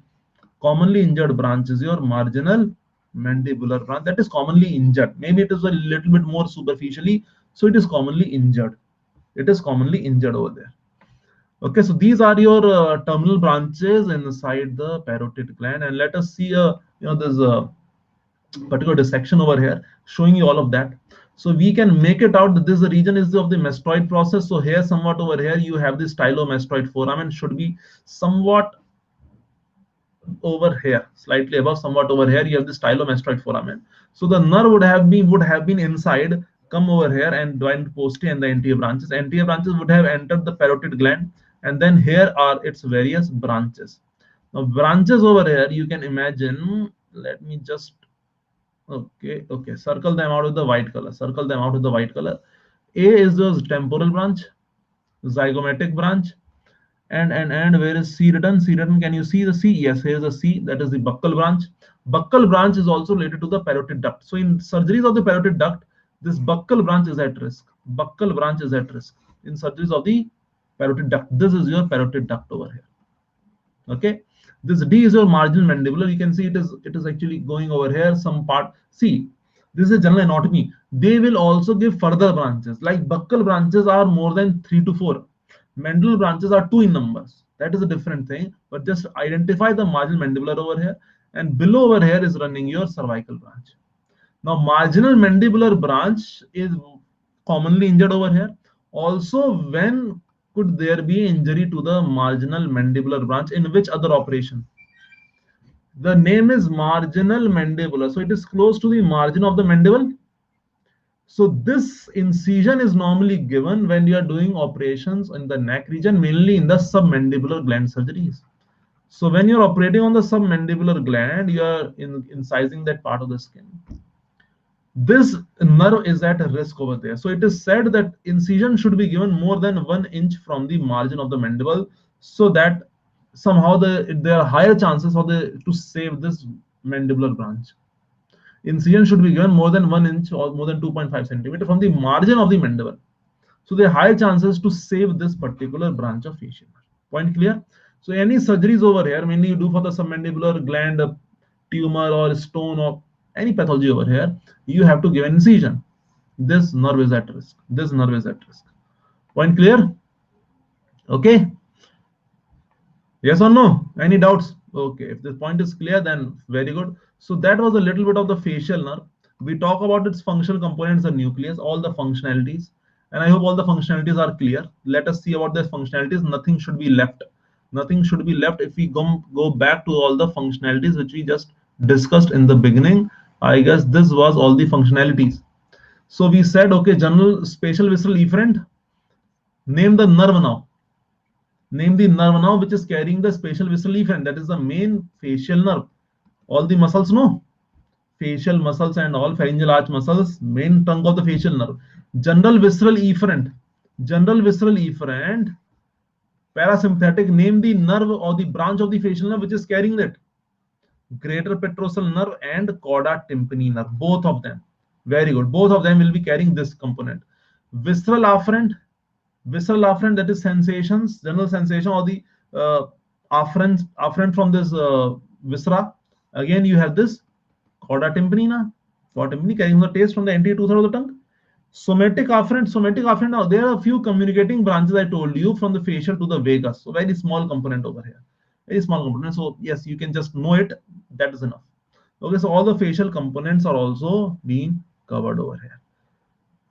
Commonly injured branch is your marginal mandibular branch. That is commonly injured. Maybe it is a little bit more superficially, so it is commonly injured. It is commonly injured over there. Okay, so these are your terminal branches inside the parotid gland, and let us see there's a particular dissection over here showing you all of that. So we can make it out that this region is of the mastoid process. So here, somewhat over here, you have the stylomastoid foramen, should be somewhat over here, slightly above, somewhat over here. You have the stylomastoid foramen. So the nerve would have been inside, come over here and joined posterior and the anterior branches. Anterior branches would have entered the parotid gland, and then here are its various branches. Now branches over here, you can imagine. Let me just okay, circle them out with the white color. Circle them out with the white color. A is the temporal branch, zygomatic branch, and where is C written? C written, can you see the C? Yes, here is the C, that is the buccal branch. Buccal branch is also related to the parotid duct. So in surgeries of the parotid duct, this buccal branch is at risk. Buccal branch is at risk in surgeries of the parotid duct. This is your parotid duct over here. Okay, this D is your marginal mandibular. You can see it is actually going over here some part. See, this is general anatomy. They will also give further branches, like buccal branches are more than 3 to 4. Mandibular branches are 2 in numbers. That is a different thing, but just identify the marginal mandibular over here, and below over here is running your cervical branch. Now marginal mandibular branch is commonly injured over here. Also, when could there be injury to the marginal mandibular branch? In which other operation? The name is marginal mandibular, so it is close to the margin of the mandible. So this incision is normally given when you are doing operations in the neck region, mainly in the submandibular gland surgeries. So when you're operating on the submandibular gland, you are incising that part of the skin. This nerve is at risk over there. So it is said that incision should be given more than 1 inch from the margin of the mandible, so that somehow there are higher chances to save this mandibular branch. Incision should be given more than 1 inch or more than 2.5 centimeter from the margin of the mandible. So there are higher chances to save this particular branch of facial nerve. Point clear? So any surgeries over here, mainly you do for the submandibular gland tumor or stone or any pathology over here, you have to give an incision. This nerve is at risk. This nerve is at risk. Point clear? Okay. Yes or no? Any doubts? Okay. If this point is clear, then very good. So that was a little bit of the facial nerve. We talk about its functional components, the nucleus, all the functionalities, and I hope all the functionalities are clear. Let us see about the functionalities. Nothing should be left. Nothing should be left. If we go back to all the functionalities which we just discussed in the beginning, I guess this was all the functionalities. So we said, okay, general spatial visceral efferent. Name the nerve now. Name the nerve now which is carrying the spatial visceral efferent. That is the main facial nerve. All the muscles, no? Facial muscles and all pharyngeal arch muscles, main trunk of the facial nerve. General visceral efferent. General visceral efferent. Parasympathetic. Name the nerve or the branch of the facial nerve which is carrying that. Greater petrosal nerve and cauda tympani nerve. Both of them. Very good. Both of them will be carrying this component. Visceral afferent. Visceral afferent, that is sensations, general sensation, or the afferent from this viscera. Again, you have this cauda tympani nerve. Cauda tympani carrying the taste from the anterior two-thirds of the tongue. Somatic afferent. Somatic afferent. Now there are a few communicating branches I told you from the facial to the vagus. So very small component over here. Very small component. So yes, you can just know it. That is enough. Okay, so all the facial components are also being covered over here.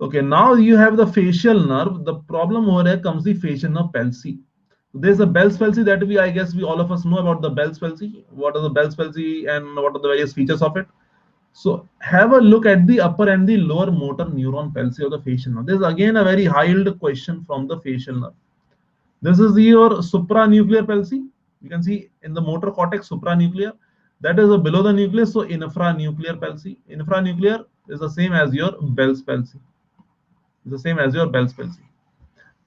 Okay, now you have the facial nerve. The problem over here comes the facial nerve palsy. There's a Bell's palsy that I guess we all of us know about the Bell's palsy. What is the Bell's palsy and what are the various features of it? So have a look at the upper and the lower motor neuron palsy of the facial nerve. This is again a very high-yield question from the facial nerve. This is your supranuclear palsy. You can see in the motor cortex supranuclear. That is below the nucleus. So infranuclear palsy. Infranuclear is the same as your Bell's palsy. It's the same as your Bell's palsy.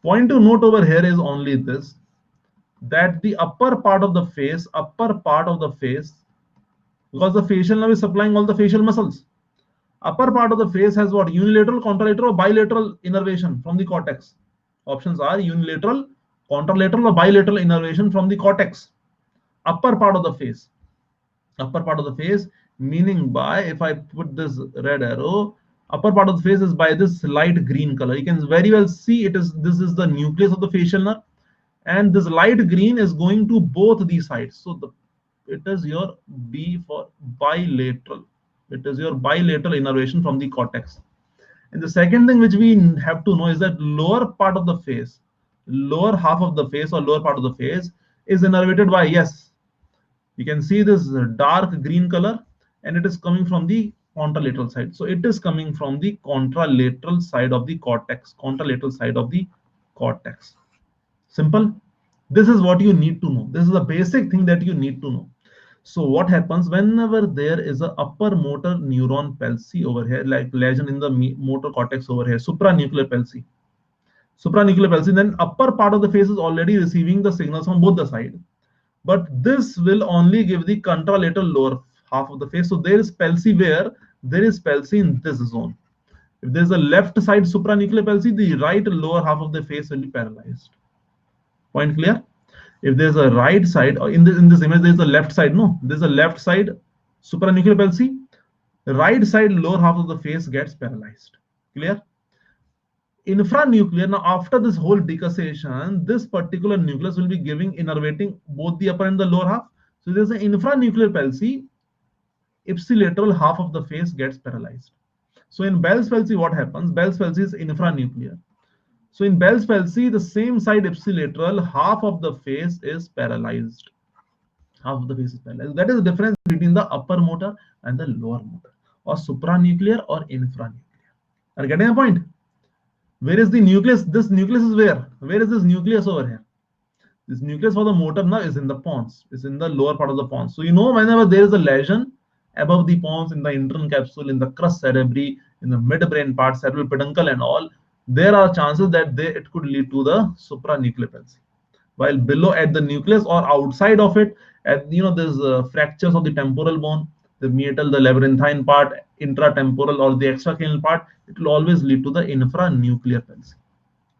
Point to note over here is only this, that the upper part of the face, because the facial nerve is supplying all the facial muscles. Upper part of the face has what? Unilateral, contralateral, or bilateral innervation from the cortex. Options are unilateral, contralateral, or bilateral innervation from the cortex. Upper part of the face. Upper part of the face, meaning by, if I put this red arrow, upper part of the face is by this light green color. You can very well see this is the nucleus of the facial nerve, and this light green is going to both these sides. So it is your B for bilateral. It is your bilateral innervation from the cortex. And the second thing which we have to know is that lower part of the face, lower half of the face or lower part of the face is innervated by, yes, you can see this dark green color, and it is coming from the contralateral side. So it is coming from the contralateral side of the cortex. Contralateral side of the cortex. Simple. This is what you need to know. This is the basic thing that you need to know. So what happens whenever there is a upper motor neuron palsy over here, like lesion in the motor cortex over here, supranuclear palsy, then upper part of the face is already receiving the signals from both the sides. But this will only give the contralateral lower half of the face. So there is palsy where? There is palsy in this zone. If there's a left side supranuclear palsy, the right lower half of the face will be paralyzed. Point clear? If there's a right side, or in this image there's a left side, no, there's a left side supranuclear palsy, the right side lower half of the face gets paralyzed. Clear? Infranuclear, now after this whole decussation, this particular nucleus will be innervating both the upper and the lower half. So there's an infranuclear palsy, ipsilateral half of the face gets paralyzed. So in Bell's palsy, what happens? Bell's palsy is infranuclear. So in Bell's palsy, the same side ipsilateral, half of the face is paralyzed. Half of the face is paralyzed. That is the difference between the upper motor and the lower motor, or supranuclear or infranuclear. Are you getting a point? Where is the nucleus? This nucleus is where? Where is this nucleus over here? This nucleus for the motor nerve is in the pons. It's in the lower part of the pons. So you know, whenever there is a lesion above the pons, in the intern capsule, in the crus cerebri, in the midbrain part, cerebral peduncle and all, there are chances that it could lead to the supranuclear palsy. While below at the nucleus or outside of it, there's fractures of the temporal bone, the meatal, the labyrinthine part, intratemporal or the extracranial part, it will always lead to the infranuclear palsy.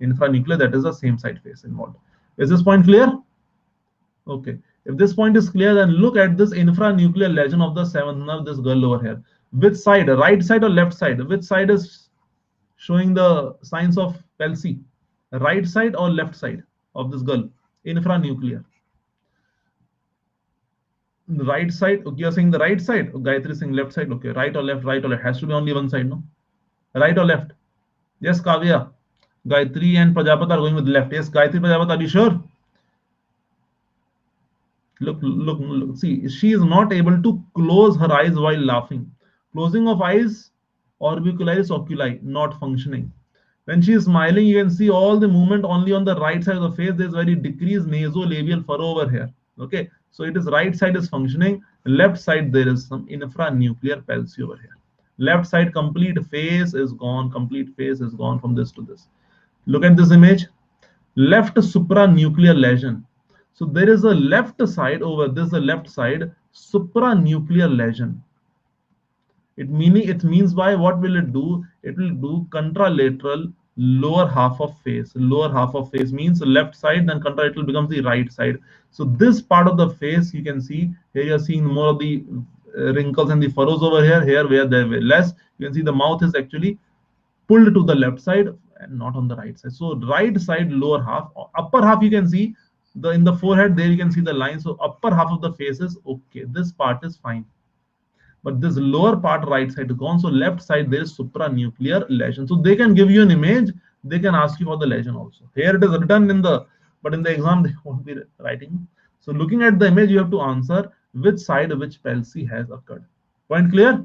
Infranuclear, that is the same side face involved. Is this point clear? Okay. If this point is clear, then look at this infranuclear lesion of the seventh nerve, this girl over here. Which side? Right side or left side? Which side is showing the signs of palsy? Right side or left side of this girl? Infranuclear. Right side. Okay, you're saying the right side. Gayatri is saying left side. Okay, right or left? Right or left? Has to be only one side, no? Right or left? Yes, Kavya. Gayatri and Prajapat are going with left. Yes, Gayatri, Prajapat, are you sure? Look. See, she is not able to close her eyes while laughing. Closing of eyes, orbicularis oculi, not functioning. When she is smiling, you can see all the movement only on the right side of the face. There's very decreased nasolabial furrow over here. Okay, so it is right side is functioning. Left side, there is some infranuclear palsy over here. Left side, complete face is gone. Complete face is gone from this to this. Look at this image. Left supranuclear lesion. So there is a left side over this, the left side supranuclear lesion. It means by what will it do? It will do contralateral lower half of face. Lower half of face means left side, then contralateral becomes the right side. So this part of the face, you can see here, you're seeing more of the wrinkles and the furrows over here. Here where there were less, you can see the mouth is actually pulled to the left side and not on the right side. So right side lower half, upper half, you can see in the forehead, there you can see the line. So upper half of the face is okay. This part is fine. But this lower part right side is gone. So left side there is supranuclear lesion. So they can give you an image, they can ask you for the lesion also. Here it is written in the, but in the exam they won't be writing. So looking at the image, you have to answer which side which palsy has occurred. Point clear?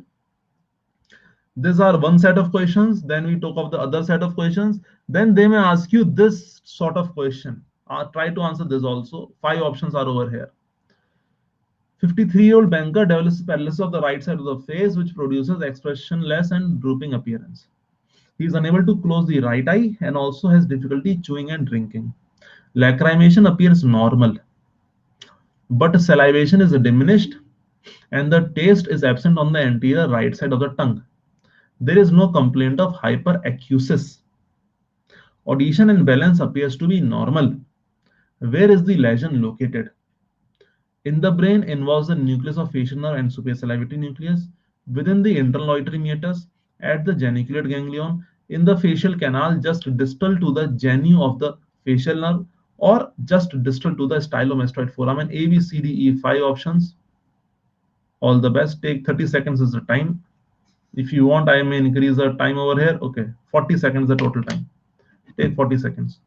These are one set of questions. Then we talk of the other set of questions. Then they may ask you this sort of question. Try to answer this also. 5 options are over here. 53-year-old banker develops paralysis of the right side of the face, which produces expressionless and drooping appearance. He is unable to close the right eye and also has difficulty chewing and drinking. Lacrimation appears normal, but salivation is diminished and the taste is absent on the anterior right side of the tongue. There is no complaint of hyperacusis. Audition and balance appears to be normal. Where is the lesion located? In the brain involves the nucleus of facial nerve and suprasalivatory nucleus, within the internal auditory meatus, at the geniculate ganglion, in the facial canal just distal to the genu of the facial nerve, or just distal to the stylomastoid foramen. A, B, C, D, E, 5 options. All the best. Take 30 seconds is the time. If you want, I may increase the time over here. Okay, 40 seconds the total time. Take 40 seconds.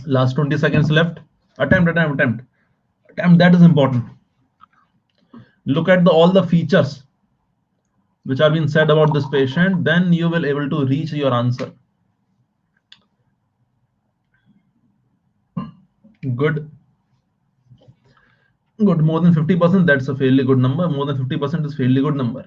Last 20 seconds left. Attempt. That is important. Look at all the features which have been said about this patient, then you will able to reach your answer. Good. More than 50%, that's a fairly good number. More than 50% is fairly good number.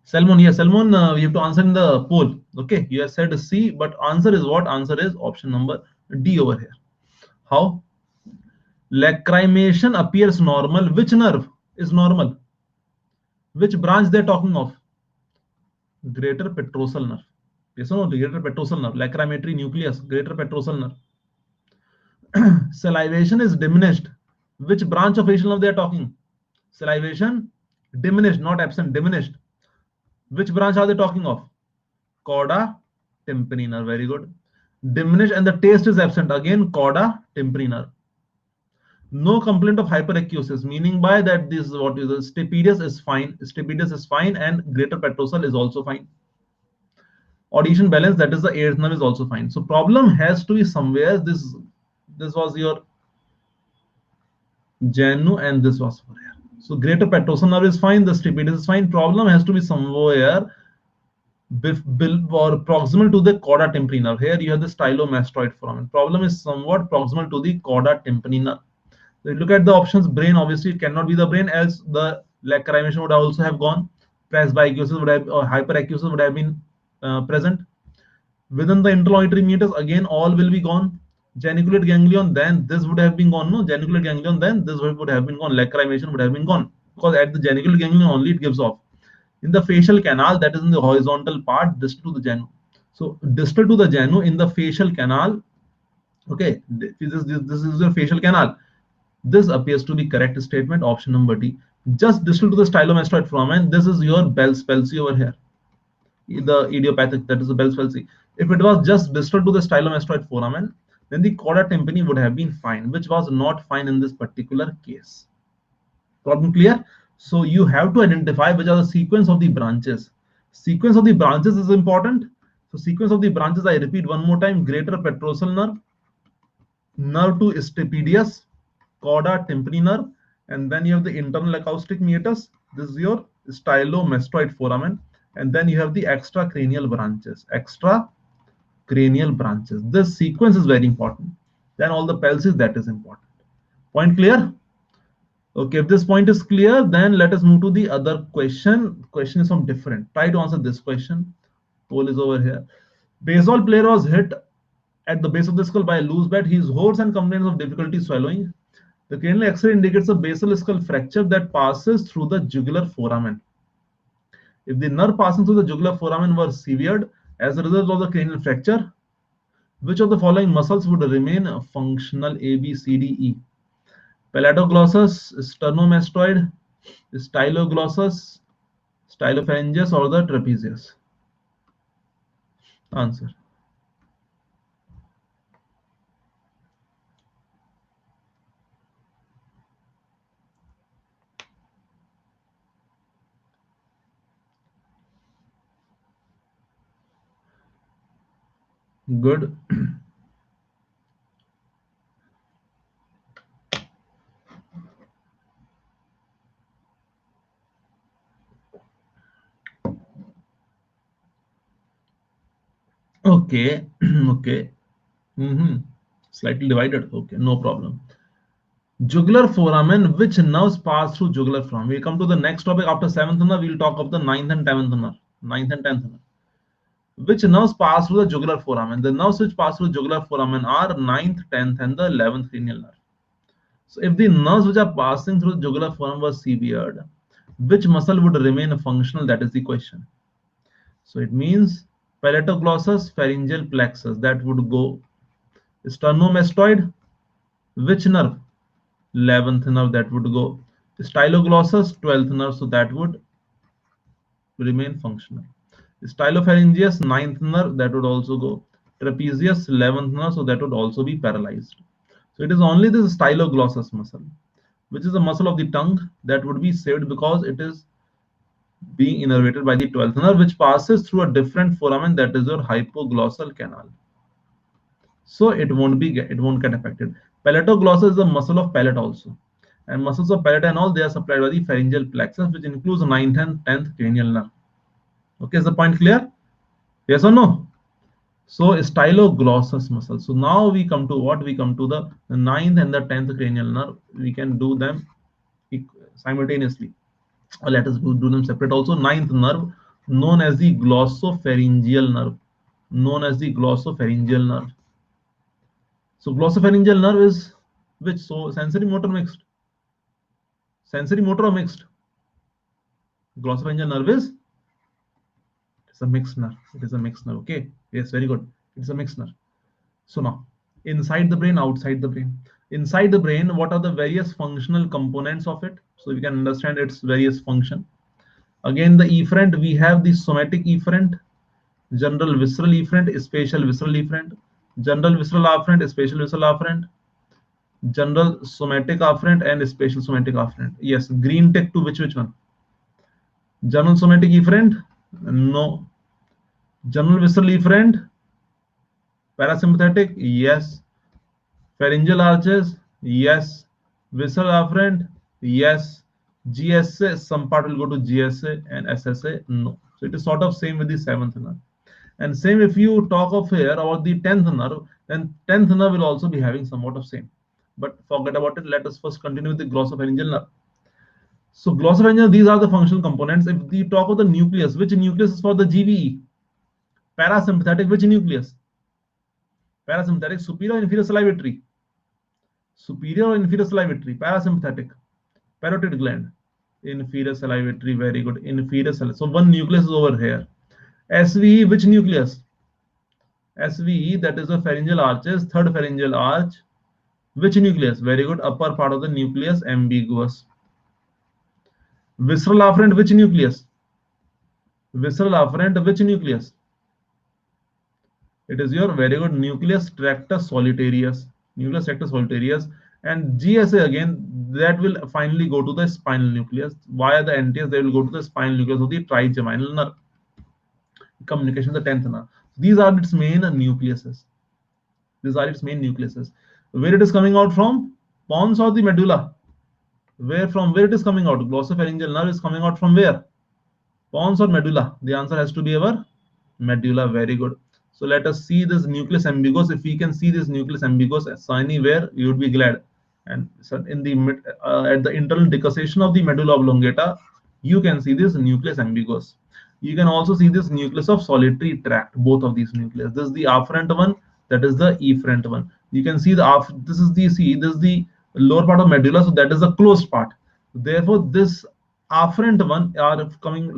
Salmon, yes, Salmon, we have to answer in the poll. Okay, you have said C, but answer is what? Answer is option number D over here. How? Lacrimation appears normal. Which nerve is normal? Which branch they're talking of? Greater petrosal nerve. Yes or no? Greater petrosal nerve. Lacrimatory nucleus. Greater petrosal nerve. Salivation is diminished. Which branch of facial nerve they are talking? Salivation diminished, not absent, diminished. Which branch are they talking of? Cauda tympani nerve. Very good. Diminished and the taste is absent. Again, cauda tympani nerve. No complaint of hyperacusis, meaning by that this what is the stapedius is fine. Stapedius is fine and greater petrosal is also fine. Audition balance, that is the eighth nerve, is also fine. So problem has to be somewhere. This was your genu and this was for here. So greater petrosal nerve is fine, the stapedius is fine. Problem has to be somewhere or proximal to the cauda tympani nerve. Here you have the stylomastoid foramen. Problem is somewhat proximal to the cauda tympani nerve. So look at the options. Brain, obviously it cannot be the brain, else the lacrimation would also have gone. Presbyacusis would have, or hyperacusis would have been present. Within the internal auditory meatus, again all will be gone. Geniculate ganglion, then this would have been gone. No, geniculate ganglion, then this would have been gone. Lacrimation would have been gone, because at the geniculate ganglion only it gives off. In the facial canal, that is in the horizontal part, distal to the genu. So distal to the genu in the facial canal. Okay, this is your facial canal. This appears to be correct statement, option number D. Just distal to the stylomastoid foramen, this is your Bell's palsy over here. The idiopathic, that is the Bell's palsy. If it was just distal to the stylomastoid foramen, then the cauda tympani would have been fine, which was not fine in this particular case. Problem clear? So you have to identify which are the sequence of the branches. Sequence of the branches is important. So sequence of the branches, I repeat one more time: greater petrosal nerve, nerve to stapedius, cauda tympani nerve, and then you have the internal acoustic meatus. This is your stylomastoid foramen, and then you have the extracranial branches. Extracranial branches. This sequence is very important. Then all the palsies, that is important. Point clear? Okay, if this point is clear, then let us move to the other question. Question is some different. Try to answer this question. Poll is over here. Baseball player was hit at the base of the skull by a loose bat. He is hoarse and complains of difficulty swallowing. The cranial X-ray indicates a basal skull fracture that passes through the jugular foramen. If the nerve passing through the jugular foramen were severed as a result of the cranial fracture, which of the following muscles would remain functional? A, B, C, D, E. Palatoglossus, sternomastoid, styloglossus, stylophalangeus, or the trapezius? Answer. Good. Okay. Okay. Slightly divided. Okay, no problem. Jugular foramen, which nerves pass through jugular foramen? We come to the next topic after seventh nerve. We'll talk of the ninth and tenth nerve. Ninth and tenth nerve. Which nerves pass through the jugular foramen? The nerves which pass through jugular foramen are ninth, tenth, and the 11th cranial nerve. So, if the nerves which are passing through the jugular foramen were severed, which muscle would remain functional? That is the question. So, it means palatoglossus, pharyngeal plexus. That would go. Sternomastoid, which nerve? 11th nerve, that would go. Styloglossus, 12th nerve, so that would remain functional. Stylopharyngeus, 9th nerve, that would also go. Trapezius, 11th nerve, so that would also be paralyzed. So it is only this styloglossus muscle, which is a muscle of the tongue, that would be saved because it is being innervated by the 12th nerve, which passes through a different foramen, that is your hypoglossal canal. So it won't get affected. Palatoglossus is the muscle of palate also, and muscles of palate and all, they are supplied by the pharyngeal plexus, which includes 9th and 10th cranial nerve. Okay, is the point clear? Yes or no? So styloglossus muscle. So now we come to what? We come to the 9th and the 10th cranial nerve. We can do them simultaneously, or let us do them separate also. Ninth nerve, known as the glossopharyngeal nerve, known as the glossopharyngeal nerve. So glossopharyngeal nerve is which? So sensory motor mixed. Sensory motor or mixed? Glossopharyngeal nerve is, it's a mixed nerve. It is a mixed nerve. Okay. Yes, very good. It's a mixed nerve. So now, inside the brain, outside the brain. Inside the brain, what are the various functional components of it? So we can understand its various function. Again, the efferent, we have the somatic efferent, general visceral efferent, spatial visceral efferent, general visceral afferent, spatial visceral afferent, general somatic afferent, and spatial somatic afferent. Yes, green tick to which one? General somatic efferent? No. General visceral efferent? Parasympathetic? Yes. Pharyngeal arches? Yes. Visceral afferent? Yes. GSA, some part will go to GSA, and SSA? No. So it is sort of same with the seventh nerve. And same if you talk of here about the 10th nerve, then 10th nerve will also be having somewhat of same. But forget about it. Let us first continue with the glossopharyngeal nerve. So glossopharyngeal, these are the functional components. If we talk of the nucleus, which nucleus is for the GVE? Parasympathetic, which nucleus? Parasympathetic, superior or inferior salivatory? Superior or inferior salivatory? Parasympathetic. Parotid gland. Inferior salivatory, very good. Inferior salivatory. So one nucleus is over here. SVE, which nucleus? SVE, that is the pharyngeal arches, third pharyngeal arch. Which nucleus? Very good. Upper part of the nucleus, ambiguous. Visceral afferent, which nucleus? Visceral afferent, which nucleus? It is your very good nucleus tractus solitarius. Nucleus tractus solitarius. And GSA again, that will finally go to the spinal nucleus. Via the NTS, they will go to the spinal nucleus of the trigeminal nerve. Communication, the 10th nerve. These are its main nucleuses. These are its main nucleuses. Where it is coming out from? Pons or the medulla? Where it is coming out? Glossopharyngeal nerve is coming out from where? Pons or medulla? The answer has to be our medulla. Very good. So let us see this nucleus ambiguous. If we can see this nucleus ambiguous anywhere, you would be glad. And so in the at the internal decussation of the medulla oblongata, you can see this nucleus ambiguous. You can also see this nucleus of solitary tract. Both of these nucleus. This is the afferent one. That is the efferent one. You can see this is the this is the lower part of medulla. So that is the closed part. Therefore, this afferent one are coming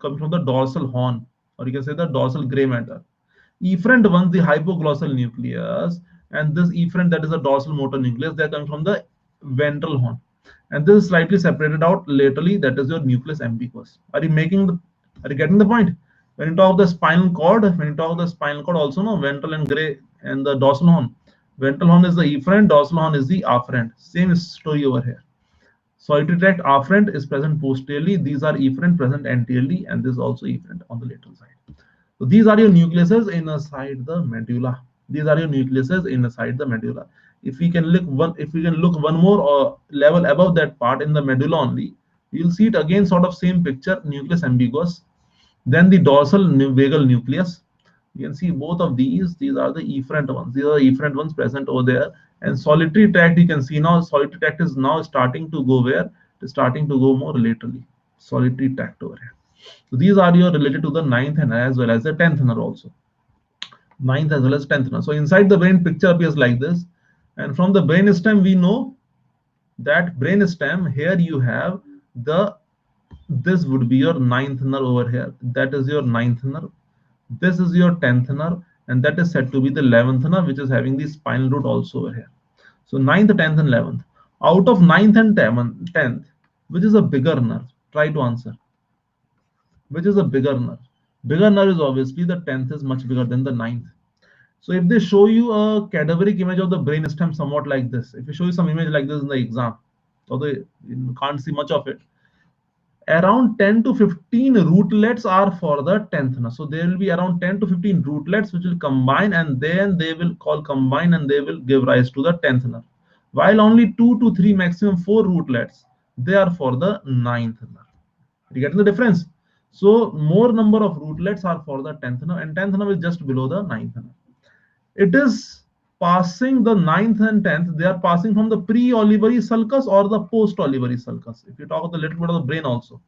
from the dorsal horn, or you can say the dorsal gray matter. Efferent one, the hypoglossal nucleus, and this efferent, that is the dorsal motor nucleus, they are coming from the ventral horn, and this is slightly separated out laterally. That is your nucleus ambiguous. Are you getting the point? When you talk of the spinal cord, also no, ventral and gray and the dorsal horn. Ventral horn is the efferent, dorsal horn is the afferent. Same story over here. Solitary tract afferent is present posteriorly. These are efferent present anteriorly, and this is also efferent on the lateral side. So these are your nucleuses inside the medulla. These are your nucleuses inside the medulla. If we can look one more level above that part in the medulla only, you'll see it again, sort of same picture, nucleus ambiguous. Then the dorsal vagal nucleus. You can see both of these. These are the efferent ones. These are the efferent ones present over there. And solitary tract, you can see now, solitary tract is now starting to go where? It is starting to go more laterally. Solitary tract over here. So these are your related to the ninth and as well as the 10th nerve also. Ninth as well as 10th nerve. So inside the brain, picture appears like this. And from the brain stem, we know that brain stem, here you have the, this would be your ninth nerve over here. That is your ninth nerve. This is your 10th nerve, and that is said to be the 11th nerve, which is having the spinal root also over here. So ninth, 10th, and 11th. Out of ninth and 10th, which is a bigger nerve? Try to answer. Which is a bigger nerve? Bigger nerve is obviously the 10th is much bigger than the ninth. So if they show you a cadaveric image of the brain stem somewhat like this, if you show you some image like this in the exam, although you can't see much of it, around 10 to 15 rootlets are for the 10th nerve. So there will be around 10 to 15 rootlets which will combine, and then they will call combine, and they will give rise to the 10th nerve. While only 2 to 3, maximum 4 rootlets, they are for the 9th nerve. You getting the difference? So more number of rootlets are for the 10th nerve, and 10th nerve is just below the 9th nerve. It is passing the 9th and 10th, they are passing from the pre-olivary sulcus or the post-olivary sulcus. If you talk about a little bit of the brain also,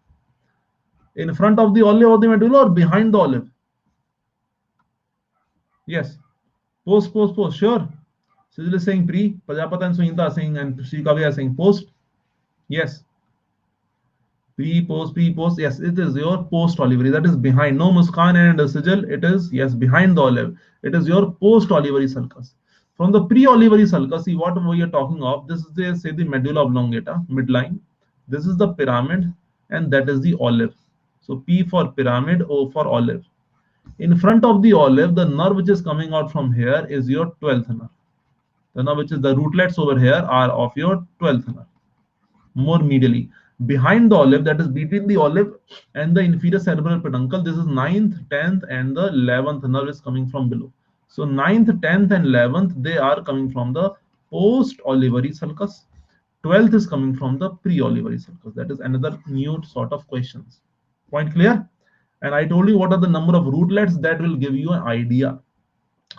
in front of the olive or the medulla or behind the olive? Yes. Post. Sure. Cecil is saying pre. Prajapata and Sunita are saying, and Srikavya are saying post. Yes. Pre-post. Yes, it is your post-olivary. That is behind. No Muskan and Sijil. It is, yes, behind the olive. It is your post-olivary sulcus. From the pre-olivary sulcus, see what we are talking of. This is the, say, the medulla oblongata, midline. This is the pyramid, and that is the olive. So P for pyramid, O for olive. In front of the olive, the nerve which is coming out from here is your 12th nerve. The nerve which is the rootlets over here are of your 12th nerve, more medially. Behind the olive, that is between the olive and the inferior cerebral peduncle, this is 9th, 10th, and the 11th nerve is coming from below. So 9th, 10th, and 11th, they are coming from the post-olivary sulcus. 12th is coming from the pre-olivary sulcus. That is another new sort of questions. Point clear? And I told you what are the number of rootlets, that will give you an idea.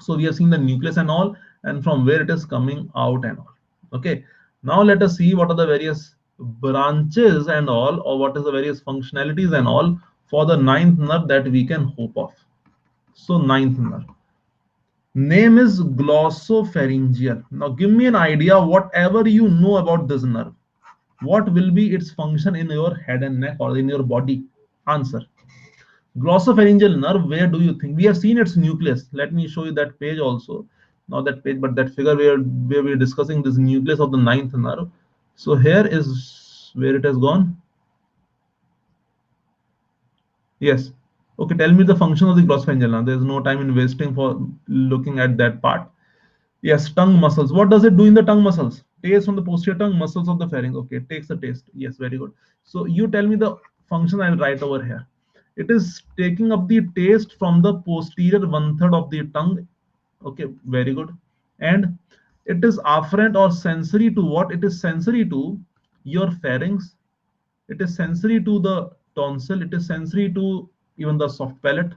So we have seen the nucleus and all, and from where it is coming out and all. Okay, now let us see what are the various branches and all, or what is the various functionalities and all for the ninth nerve that we can hope of. So ninth nerve name is glossopharyngeal. Now give me an idea, whatever you know about this nerve, what will be its function in your head and neck or in your body? Answer. Glossopharyngeal nerve, where do you think? We have seen its nucleus. Let me show you that page also. Not that page, but that figure where we're discussing this nucleus of the ninth nerve. So here is where it has gone. Yes. Okay, tell me the function of the glossopharyngeal nerve. There's no time in wasting for looking at that part. Yes, tongue muscles. What does it do in the tongue muscles? Taste from the posterior tongue muscles of the pharynx. Okay, it takes the taste. Yes, very good. So you tell me the function. I'll write over here. It is taking up the taste from the posterior 1/3 of the tongue. Okay, very good. And it is afferent or sensory to what? It is sensory to your pharynx. It is sensory to the tonsil. It is sensory to even the soft palate.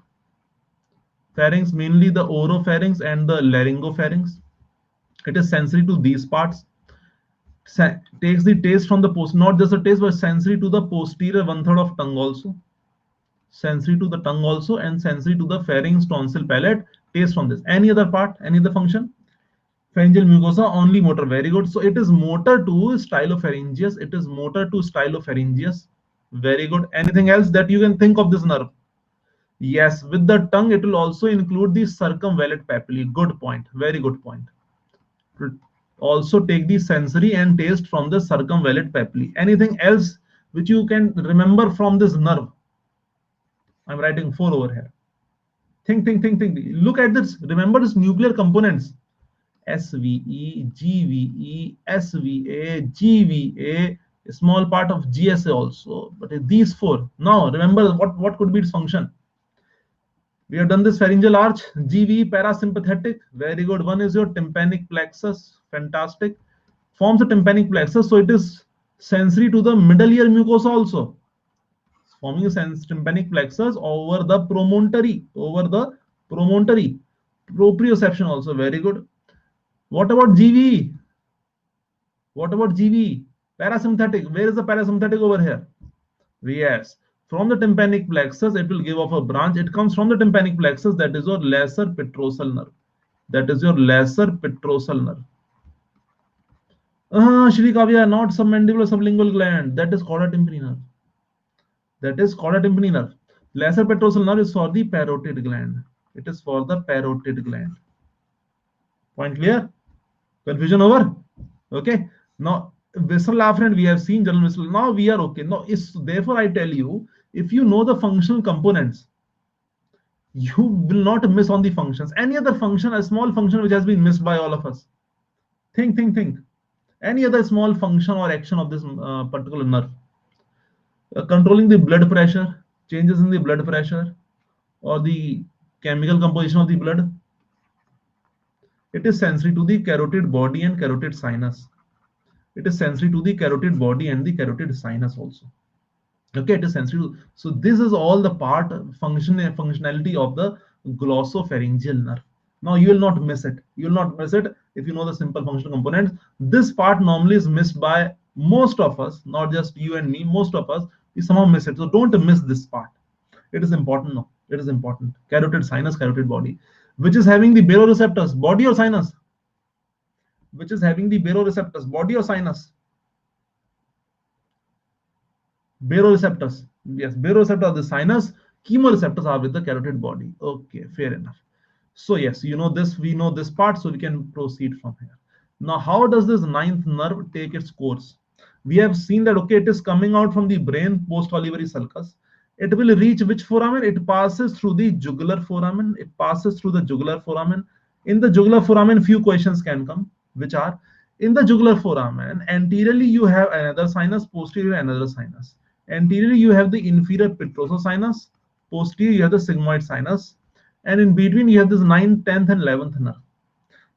Pharynx, mainly the oropharynx and the laryngopharynx. It is sensory to these parts. Takes the taste from the post, not just the taste, but sensory to the posterior 1/3 of tongue also. Sensory to the tongue also, and sensory to the pharynx, tonsil, palate. Taste from this. Any other part? Any other function? Pharyngeal mucosa, only motor. Very good. So it is motor to stylopharyngeus. It is motor to stylopharyngeus. Very good. Anything else that you can think of this nerve? Yes, with the tongue, it will also include the circumvallate papillae. Good point. Very good point. Also take the sensory and taste from the circumvallate papillae. Anything else which you can remember from this nerve? I'm writing 4 over here. Think. Look at this. Remember its nuclear components. SVE, GVE, SVA, GVA, a small part of GSA also. But these 4. Now remember what could be its function. We have done this pharyngeal arch, GV, parasympathetic, very good. One is your tympanic plexus, fantastic. Forms a tympanic plexus, so it is sensory to the middle ear mucosa also. Forming a tympanic plexus over the promontory, proprioception also, very good. What about GV? What about GV? Parasympathetic, where is the parasympathetic over here? Yes, from the tympanic plexus, it will give off a branch. It comes from the tympanic plexus, that is your lesser petrosal nerve. That is your lesser petrosal nerve. Shri Kavya, not submandibular sublingual gland. That is chorda tympani nerve. That is chorda tympani nerve. Lesser petrosal nerve is for the parotid gland. It is for the parotid gland. Point clear? Confusion over? Okay. Now, visceral afferent we have seen, general visceral. Now we are okay. Now, therefore I tell you, if you know the functional components, you will not miss on the functions. Any other function, a small function which has been missed by all of us. Think. Any other small function or action of this particular nerve. Controlling the blood pressure, changes in the blood pressure, or the chemical composition of the blood. It is sensory to the carotid body and carotid sinus. It is sensory to the carotid body and the carotid sinus also. Okay, it is sensitive. So this is all the functionality of the glossopharyngeal nerve. Now you will not miss it. You will not miss it if you know the simple functional components. This part normally is missed by most of us, not just you and me. Most of us, we somehow miss it. So don't miss this part. It is important. No, it is important. Carotid sinus, carotid body, which is having the baroreceptors, body or sinus? Which is having the baroreceptors, body or sinus? Baroreceptors. Yes, baroreceptors are the sinus, chemoreceptors are with the carotid body. Okay, fair enough. So yes, you know this, we know this part, so we can proceed from here. Now, how does this ninth nerve take its course? We have seen that, okay, it is coming out from the brain, post olivary sulcus. It will reach which foramen? It passes through the jugular foramen. It passes through the jugular foramen. In the jugular foramen, few questions can come, which are, in the jugular foramen, anteriorly you have another sinus, posteriorly another sinus. Anteriorly you have the inferior petrosal sinus, posterior you have the sigmoid sinus, and in between you have this 9th, 10th and 11th nerve.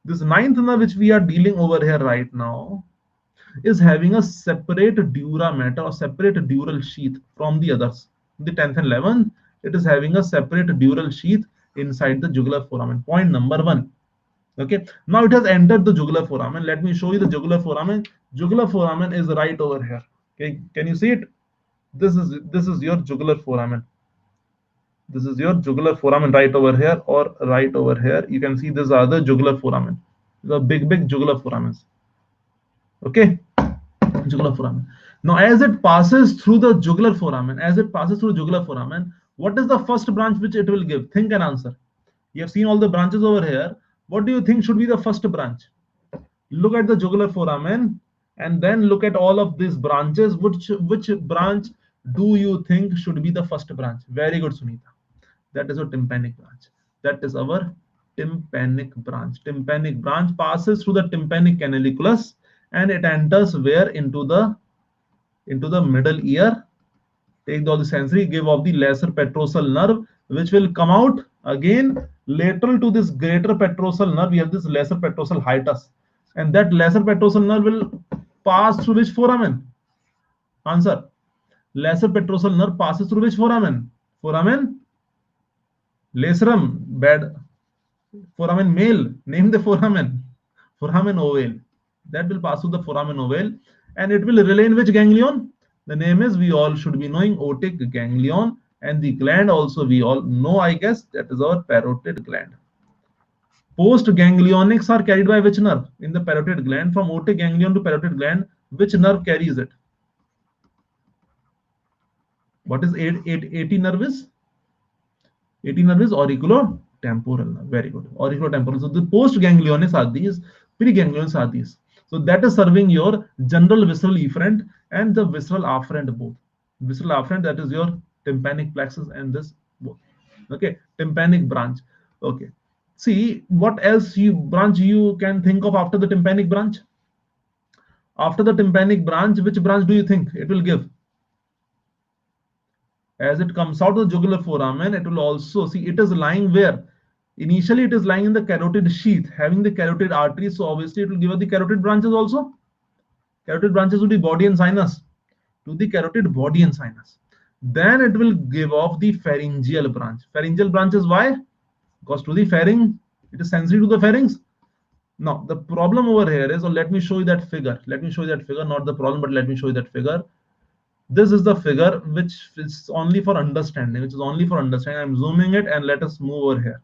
This 9th nerve which we are dealing over here right now is having a separate dura mater or separate dural sheath from the others. The 10th and 11th, it is having a separate dural sheath inside the jugular foramen. Point number 1. Okay, now it has entered the jugular foramen. Let me show you the jugular foramen. Jugular foramen is right over here. Okay, can you see it? This is your jugular foramen. This is your jugular foramen right over here or right over here. You can see these are the jugular foramen. These are big jugular foramens. Okay, jugular foramen. Now, as it passes through the jugular foramen, what is the first branch which it will give? Think and answer. You have seen all the branches over here. What do you think should be the first branch? Look at the jugular foramen and then look at all of these branches. Which branch do you think should be the first branch? Very good, Sunita. That is our tympanic branch. That is our tympanic branch. Tympanic branch passes through the tympanic canaliculus and it enters where? Into the middle ear. Take all the sensory, give off the lesser petrosal nerve, which will come out again lateral to this greater petrosal nerve. We have this lesser petrosal hiatus, and that lesser petrosal nerve will pass through which foramen? Answer. Lesser petrosal nerve passes through which foramen? Foramen lacerum. Bad. Foramen male. Name the foramen. Foramen ovale. That will pass through the foramen ovale, and it will relay in which ganglion? The name is, we all should be knowing, otic ganglion, and the gland also we all know, I guess, that is our parotid gland. Postganglionics are carried by which nerve? In the parotid gland. From otic ganglion to parotid gland, which nerve carries it? What is 80 nerve is? 80 nerve is auriculotemporal nerve. Very good. Auriculotemporal. So the postganglionics are these, preganglionics are these. So that is serving your general visceral efferent and the visceral afferent both. Visceral afferent, that is your tympanic plexus and this both. Okay, tympanic branch. Okay. See, what else branch you can think of after the tympanic branch? After the tympanic branch, which branch do you think it will give? As it comes out of the jugular foramen, it will also see it is lying where? Initially, it is lying in the carotid sheath, having the carotid arteries. So obviously, it will give us the carotid branches also. Carotid branches would be body and sinus. To the carotid body and sinus. Then it will give off the pharyngeal branch. Pharyngeal branch is why? Because to the pharynx, it is sensory to the pharynx. Now, the problem over here is, or let me show you that figure. Let me show you that figure, not the problem, but let me show you that figure. This is the figure which is only for understanding, which is only for understanding. I'm zooming it and let us move over here.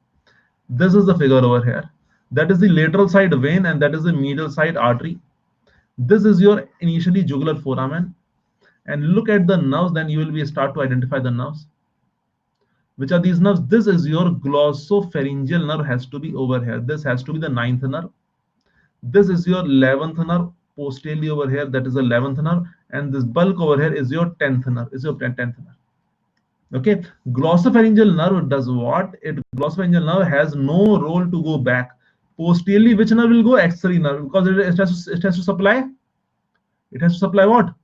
This is the figure over here. That is the lateral side vein and that is the medial side artery. This is your initially jugular foramen. And look at the nerves, then you will be start to identify the nerves. Which are these nerves? This is your glossopharyngeal nerve, has to be over here. This has to be the 9th nerve. This is your 11th nerve posteriorly over here, that is the 11th nerve, and this bulk over here is your 10th nerve, nerve. Okay, glossopharyngeal nerve does what? Glossopharyngeal nerve has no role to go back. Posteriorly, which nerve will go? Axillary nerve, because it has to supply. It has to supply what?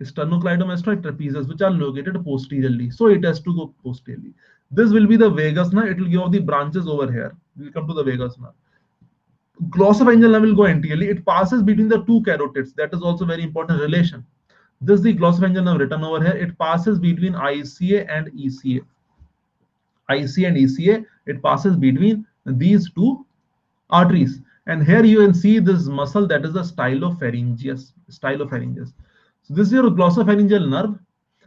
Sternocleidomastoid trapezius, which are located posteriorly. So it has to go posteriorly. This will be the vagus nerve. It will give off the branches over here. We'll come to the vagus nerve. Glossopharyngeal nerve will go anteriorly. It passes between the two carotids. That is also very important relation. This is the glossopharyngeal nerve written over here. It passes between ICA and ECA. ICA and ECA. It passes between these two arteries. And here you can see this muscle, that is the stylopharyngeus. So this is your glossopharyngeal nerve,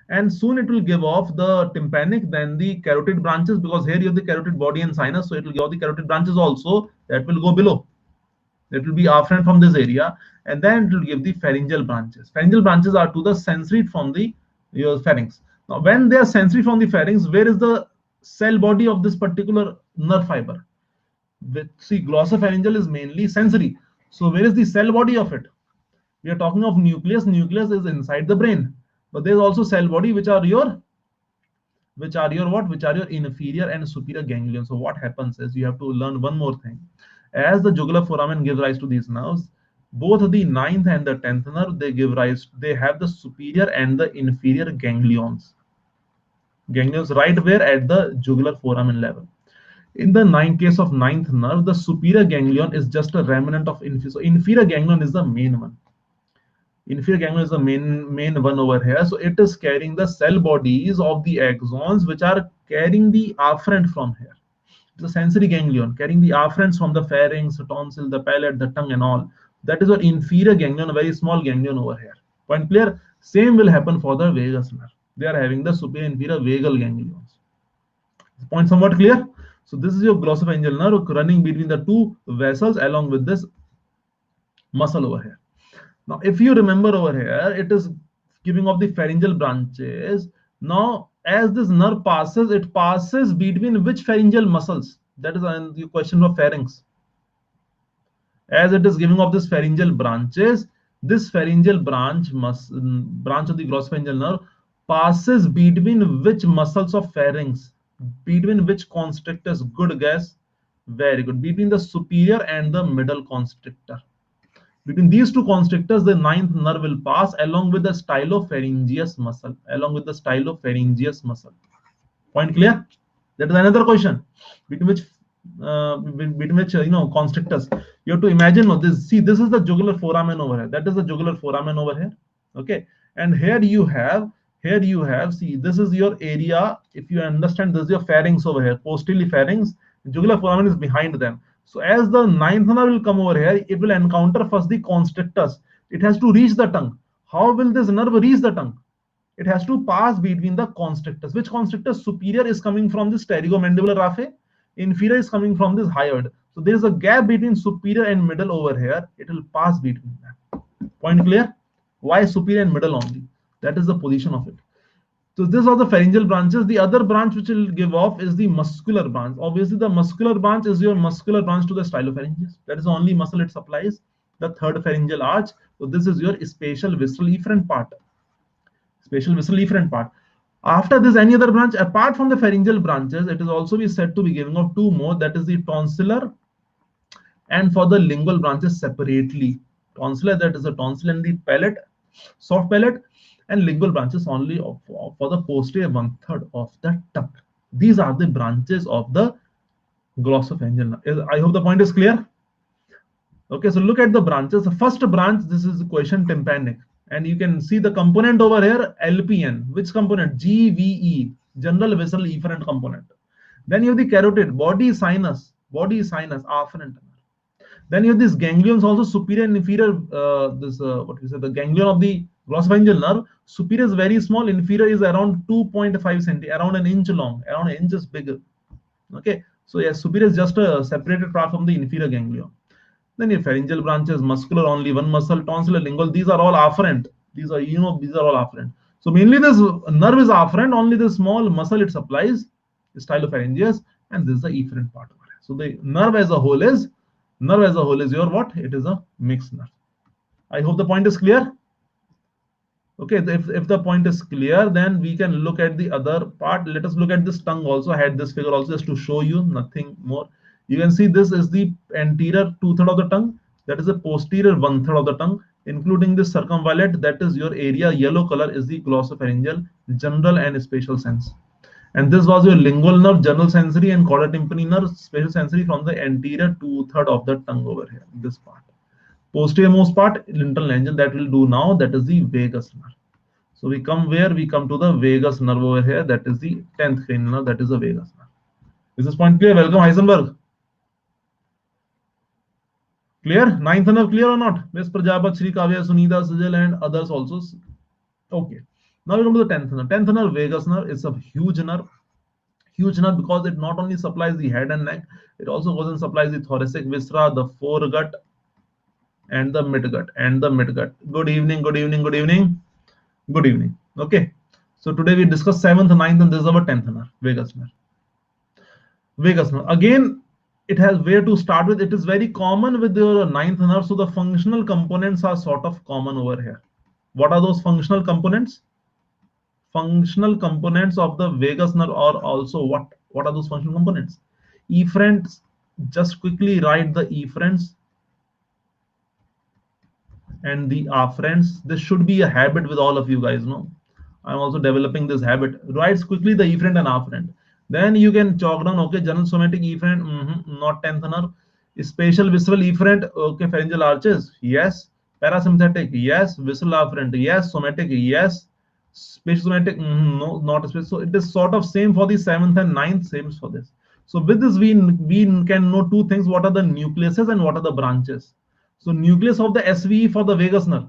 and soon it will give off the tympanic, then the carotid branches, because here you have the carotid body and sinus, so it will give off the carotid branches also, that will go below. That will be afferent from this area, and then it will give the pharyngeal branches. Pharyngeal branches are to the sensory from the your pharynx. Now, when they are sensory from the pharynx, where is the cell body of this particular nerve fiber? See, glossopharyngeal is mainly sensory. So where is the cell body of it? We are talking of nucleus. Nucleus is inside the brain, but there is also cell body, which are your inferior and superior ganglion. So what happens is, you have to learn one more thing. As the jugular foramen gives rise to these nerves, both the 9th and the 10th nerve, they have the superior and the inferior ganglions. Ganglions right where? At the jugular foramen level. In the case of 9th nerve, the superior ganglion is just a remnant of inferior. So inferior ganglion is the main one. Inferior ganglion is the main one over here. So it is carrying the cell bodies of the axons, which are carrying the afferent from here. It's a sensory ganglion carrying the afferents from the pharynx, tonsil, the palate, the tongue, and all. That is our inferior ganglion, a very small ganglion over here. Point clear? Same will happen for the vagus nerve. They are having the superior inferior vagal ganglions. The point somewhat clear? So this is your glossopharyngeal nerve running between the two vessels along with this muscle over here. Now, if you remember over here, it is giving off the pharyngeal branches. Now, as this nerve passes, it passes between which pharyngeal muscles? That is the question of pharynx. As it is giving off this pharyngeal branches, this pharyngeal branch of the glossopharyngeal nerve passes between which muscles of pharynx? Between which constrictors? Good guess. Very good. Between the superior and the middle constrictor. Between these two constrictors, the 9th nerve will pass along with the stylopharyngeus muscle. Point clear? That is another question. Between which constrictors? You have to imagine this. See, this is the jugular foramen over here. That is the jugular foramen over here. Okay, and here you have. See, this is your area. If you understand, this is your pharynx over here. Posteriorly pharynx. Jugular foramen is behind them. So as the 9th nerve will come over here, it will encounter first the constrictors. It has to reach the tongue. How will this nerve reach the tongue? It has to pass between the constrictors. Which constrictor? Superior is coming from the pterygomandibular raphe. Inferior is coming from this hyoid. So there is a gap between superior and middle over here. It will pass between them. Point clear? Why superior and middle only? That is the position of it. So these are the pharyngeal branches. The other branch which will give off is the muscular branch. Obviously, the muscular branch is your muscular branch to the stylopharyngeus. That is the only muscle it supplies. The third pharyngeal arch. So this is your spatial visceral efferent part. After this, any other branch apart from the pharyngeal branches, it is also be said to be giving off two more. That is the tonsillar, and for the lingual branches separately. Tonsillar, that is the tonsil and the palate, soft palate. and lingual branches only for the posterior 1/3 of the tongue. These are the branches of the glossopharyngeal nerve. I hope the point is clear. Okay, so look at the branches. The first branch, this is question tympanic, and you can see the component over here, LPN. Which component? GVE, general vessel efferent component. Then you have the carotid, body sinus, afferent. Then you have these ganglions also, superior and inferior. What we say, the ganglion of the glossopharyngeal nerve. Superior is very small, inferior is around 2.5 cm, around an inch long, around an inch is bigger. Okay, so yes, superior is just a separated part from the inferior ganglion. Then your pharyngeal branches, muscular only, one muscle, tonsillar, lingual, these are all afferent. These are all afferent. So mainly this nerve is afferent, only the small muscle it supplies, stylopharyngeus, and this is the efferent part. So the nerve as a whole is your what? It is a mixed nerve. I hope the point is clear. Okay, if the point is clear, then we can look at the other part. Let us look at this tongue also. I had this figure also just to show you, nothing more. You can see this is the anterior 2/3 of the tongue. That is the posterior 1/3 of the tongue, including the circumvallate. That is your area. Yellow color is the glossopharyngeal, general and spatial sense. And this was your lingual nerve, general sensory, and chorda tympani nerve, spatial sensory, from the anterior 2/3 of the tongue over here. This part. Posterior most part, interlaryngel, that will do now. That is the vagus nerve. So we come where? We come to the vagus nerve over here. That is the 10th cranial nerve. That is the vagus nerve. Is this point clear? Welcome, Heisenberg. Clear? 9th nerve clear or not? Miss Prajapat, Sri Kavya, Sunita, Sijal, and others also. Okay. Now we come to the 10th nerve. 10th nerve, vagus nerve, is a huge nerve. Huge nerve because it not only supplies the head and neck, it also goes and supplies the thoracic viscera, the foregut, and the midgut. Good evening, good evening, good evening, good evening. Okay. So today we discuss 7th, 9th, and this is our 10th nerve, vagus nerve. Vagus nerve. Again, it has where to start with. It is very common with your 9th nerve. So the functional components are sort of common over here. What are those functional components? Functional components of the vagus nerve are also what? What are those functional components? Efferents. Just quickly write the efferents and the afferents. This should be a habit with all of you guys. No, I'm also developing this habit. Write quickly the efferent and afferent. Then you can chalk down. Okay, general somatic efferent, not 10th nerve. Spatial visceral efferent. Okay, pharyngeal arches. Yes. Parasympathetic. Yes. Visceral afferent. Yes. Somatic. Yes. Spatial somatic. No, not spatial. So it is sort of same for the 7th and 9th. Same for this. So with this, we can know two things. What are the nucleuses and what are the branches? So nucleus of the SVE for the vagus nerve.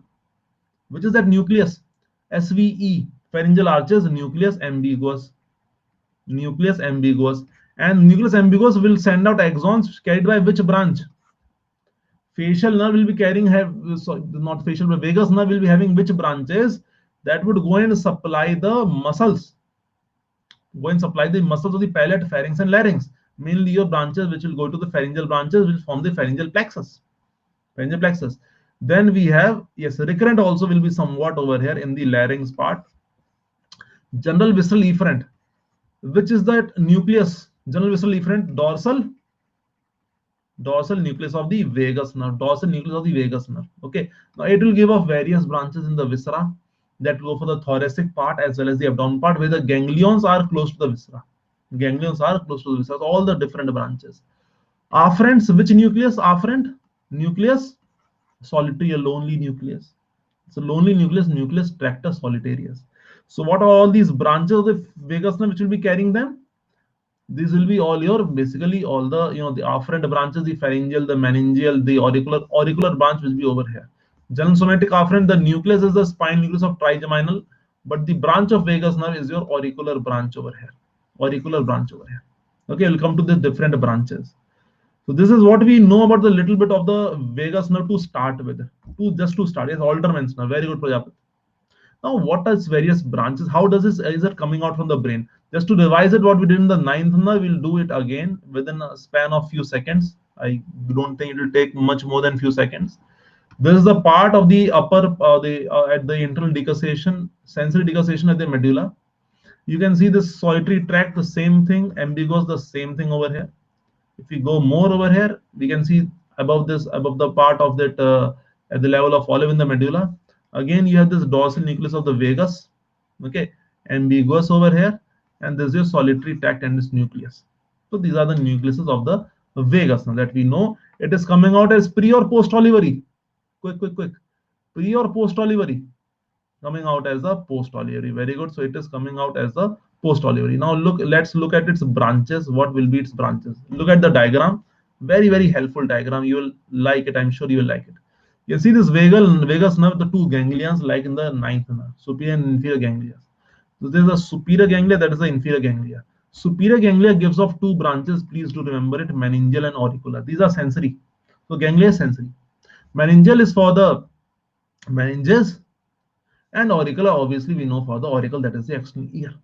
Which is that nucleus? SVE, pharyngeal arches, nucleus ambiguous. Nucleus ambiguous. And nucleus ambiguous will send out axons carried by which branch? Facial nerve will be carrying, not facial, but vagus nerve will be having which branches? That would go and supply the muscles. Go and supply the muscles of the palate, pharynx, and larynx. Mainly your branches which will go to the pharyngeal branches will form the pharyngeal plexus. Pharyngeal plexus. Then we have, yes, recurrent also will be somewhat over here in the larynx part. General visceral efferent. Which is that nucleus? General visceral efferent, dorsal nucleus of the vagus nerve. Dorsal nucleus of the vagus nerve. Okay. Now it will give off various branches in the viscera that go for the thoracic part as well as the abdominal part, where the ganglions are close to the viscera. Ganglions are close to the viscera. So all the different branches. Afferents, which nucleus? Afferent nucleus, solitary, a lonely nucleus. It's a lonely nucleus, nucleus tractus solitarius. So what are all these branches of the vagus nerve which will be carrying them? These will be all your, basically all the, the afferent branches, the pharyngeal, the meningeal, the auricular branch will be over here. General somatic afferent, the nucleus is the spine nucleus of trigeminal, but the branch of vagus nerve is your auricular branch over here. Auricular branch over here. Okay, we'll come to the different branches. So this is what we know about the little bit of the vagus nerve to start with. Just to start, yes, Alterman's nerve. Very good, Prajapati. Now, what are various branches? How does this, is it coming out from the brain? Just to revise it, what we did in the 9th nerve, we'll do it again within a span of few seconds. I don't think it will take much more than few seconds. This is the part of the upper, at the internal decussation, sensory decussation at the medulla. You can see this solitary tract, the same thing, ambiguous, the same thing over here. If we go more over here, we can see above the part of that at the level of olive in the medulla. Again, you have this dorsal nucleus of the vagus, okay, ambiguous over here, and this is your solitary tract and this nucleus. So these are the nucleuses of the vagus. Now that we know, it is coming out as pre or post olivary. Quick. Pre or post olivary? Coming out as a post olivary. Very good. So it is coming out as a post olivary. Now let's look at its branches. What will be its branches? Look at the diagram. Very helpful diagram. You will like it. I'm sure you will like it. You see this vagus nerve, the two ganglions like in the ninth nerve, superior and inferior ganglia. So there is a superior ganglia, that is the inferior ganglia. Superior ganglia gives off two branches. Please do remember it: meningeal and auricular. These are sensory. So ganglia is sensory. Meningeal is for the meninges, and auricular, obviously, we know for the auricle, that is the external ear.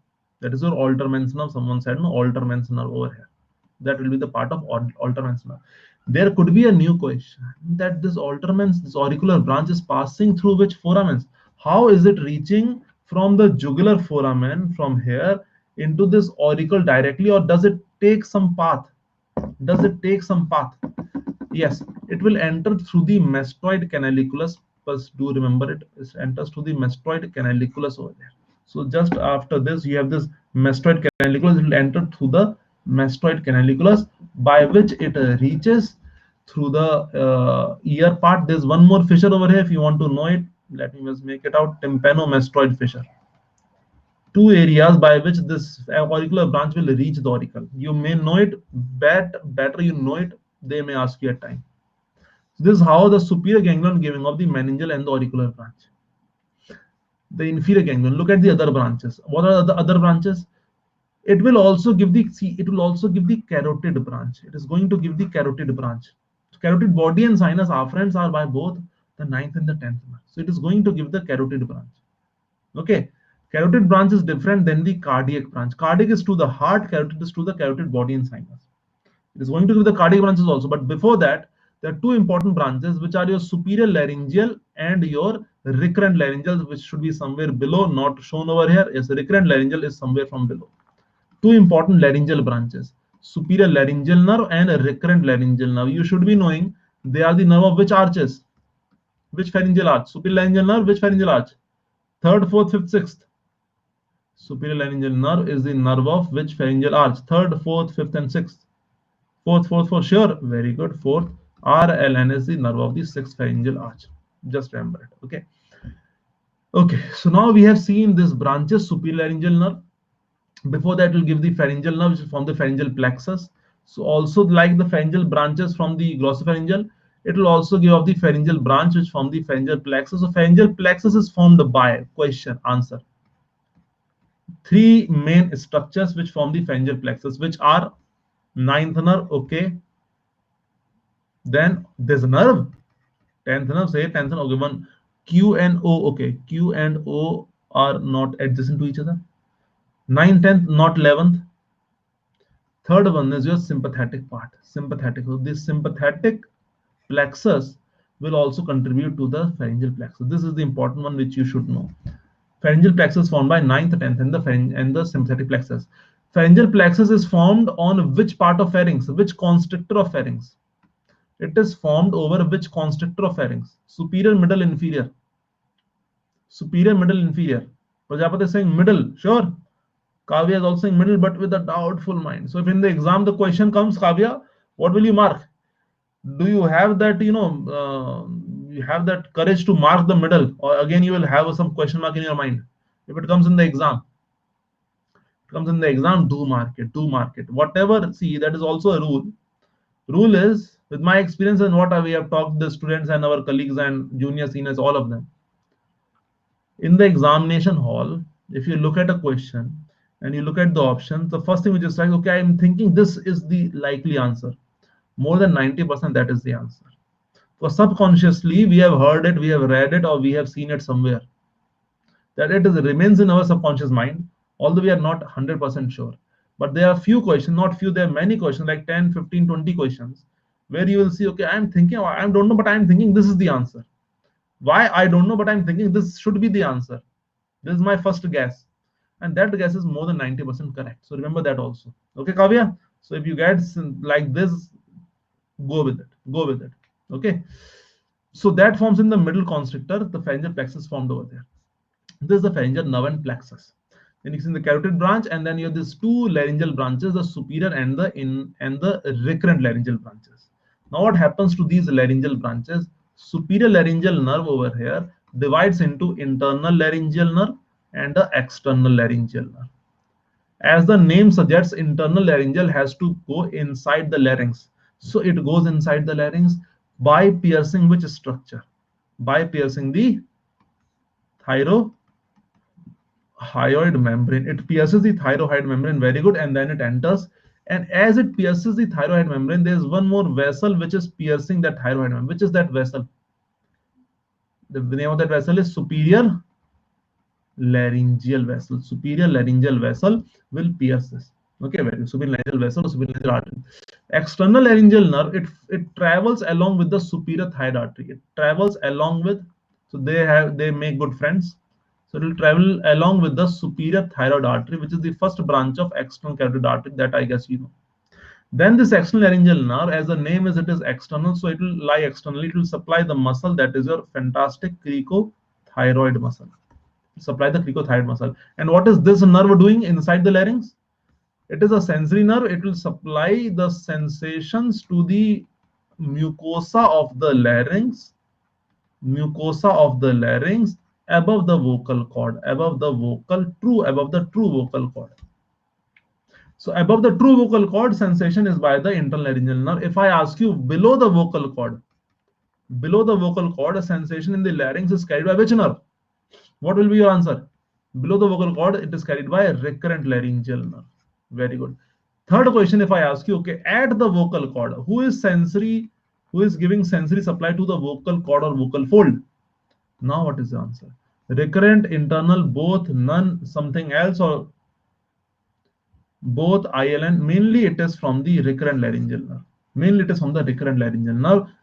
That is your Alterman's nerve. Someone said no, Alterman's nerve over here. That will be the part of Alterman's nerve. There could be a new question that this this auricular branch is passing through which foramens? How is it reaching from the jugular foramen from here into this auricle directly, or does it take some path? Does it take some path? Yes, it will enter through the mastoid canaliculus. But do remember it enters through the mastoid canaliculus over there. So just after this, you have this mastoid canaliculus. It will enter through the mastoid canaliculus, by which it reaches through the ear part. There's one more fissure over here. If you want to know it, let me just make it out. Tympanomastoid fissure. Two areas by which this auricular branch will reach the auricle. You may know it, better you know it, they may ask you at time. This is how the superior ganglion giving of the meningeal and the auricular branch. The inferior ganglion. Look at the other branches. What are the other branches? It will also give the carotid branch. It is going to give the carotid branch. Carotid body and sinus afferents are by both the 9th and the 10th nerve. So it is going to give the carotid branch. Okay. Carotid branch is different than the cardiac branch. Cardiac is to the heart, carotid is to the carotid body and sinus. It is going to give the cardiac branches also, but before that, there are two important branches, which are your superior laryngeal and your recurrent laryngeal, which should be somewhere below, not shown over here. Yes, recurrent laryngeal is somewhere from below. Two important laryngeal branches: superior laryngeal nerve and a recurrent laryngeal nerve. You should be knowing they are the nerve of which arches? Which pharyngeal arch? Superior laryngeal nerve, which pharyngeal arch? Third, fourth, fifth, sixth. Superior laryngeal nerve is the nerve of which pharyngeal arch? Third, fourth, fifth, and sixth. Fourth for sure. Very good. Fourth. RLN is the nerve of the sixth pharyngeal arch. Just remember it. Okay. Okay. So now we have seen this branches: superior laryngeal nerve. Before that, will give the pharyngeal nerve, which is from the pharyngeal plexus. So also like the pharyngeal branches from the glossopharyngeal, it will also give off the pharyngeal branch, which from the pharyngeal plexus. So pharyngeal plexus is formed by, question answer, three main structures which form the pharyngeal plexus, which are 9th nerve. Okay. Then there's a nerve. 10th nerve, say 10th nerve. Okay, one Q and O. Okay, Q and O are not adjacent to each other. 9th, 10th, not 11th. Third one is your sympathetic part. Sympathetic. So this sympathetic plexus will also contribute to the pharyngeal plexus. This is the important one which you should know. Pharyngeal plexus formed by 9th, 10th, and the sympathetic plexus. Pharyngeal plexus is formed on which part of pharynx? Which constrictor of pharynx? It is formed over which constrictor of pharynx? Superior, middle, inferior. Superior, middle, inferior. Prajapati is saying middle. Sure. Kavya is also saying middle, but with a doubtful mind. So if in the exam the question comes, Kavya, what will you mark? Do you have that, you have that courage to mark the middle, or again you will have some question mark in your mind? If it comes in the exam, do mark it. Whatever. See, that is also a rule. Rule is, with my experience and what we have talked to the students and our colleagues and junior seniors, all of them, in the examination hall, if you look at a question and you look at the options, the first thing which is like, okay, I'm thinking this is the likely answer. More than 90% that is the answer. Because subconsciously we have heard it, we have read it, or we have seen it somewhere. That it remains in our subconscious mind, although we are not 100% sure. But there are few questions, not few, there are many questions, like 10, 15, 20 questions, where you will see, okay, I'm thinking, I don't know, but I'm thinking this is the answer. Why? I don't know, but I'm thinking this should be the answer. This is my first guess. And that guess is more than 90% correct. So remember that also. Okay, Kavya? So if you get like this, go with it. Okay. So that forms in the middle constrictor, the pharyngeal plexus formed over there. This is the pharyngeal nerve and plexus. Then you see the carotid branch, and then you have these two laryngeal branches, the superior and the recurrent laryngeal branches. Now what happens to these laryngeal branches? Superior laryngeal nerve over here divides into internal laryngeal nerve and the external laryngeal nerve. As the name suggests, internal laryngeal has to go inside the larynx. So it goes inside the larynx by piercing which structure? By piercing the thyroid membrane. It pierces the thyroid membrane, very good, and then it enters. And as it pierces the thyroid membrane, there is one more vessel which is piercing that thyroid membrane. Which is that vessel? The name of that vessel is superior laryngeal vessel. Superior laryngeal vessel will pierce this. Okay, very good. Superior laryngeal vessel, superior laryngeal artery. External laryngeal nerve, it travels along with the superior thyroid artery. It travels along with, so they make good friends. So it will travel along with the superior thyroid artery, which is the first branch of external carotid artery that I guess you know. Then this external laryngeal nerve, as the name is, it is external, so it will lie externally. It will supply the muscle that is your fantastic cricothyroid muscle. Supply the cricothyroid muscle. And what is this nerve doing inside the larynx? It is a sensory nerve. It will supply the sensations to the mucosa of the larynx, above the vocal cord, above the true vocal cord. So above the true vocal cord, sensation is by the internal laryngeal nerve. If I ask you below the vocal cord, a sensation in the larynx is carried by which nerve? What will be your answer? Below the vocal cord, it is carried by a recurrent laryngeal nerve. Very good. Third question, if I ask you, okay, at the vocal cord, who is giving sensory supply to the vocal cord or vocal fold? Now what is the answer? Recurrent, internal, both, none, something else, or both ILN? Mainly it is from the recurrent laryngeal nerve.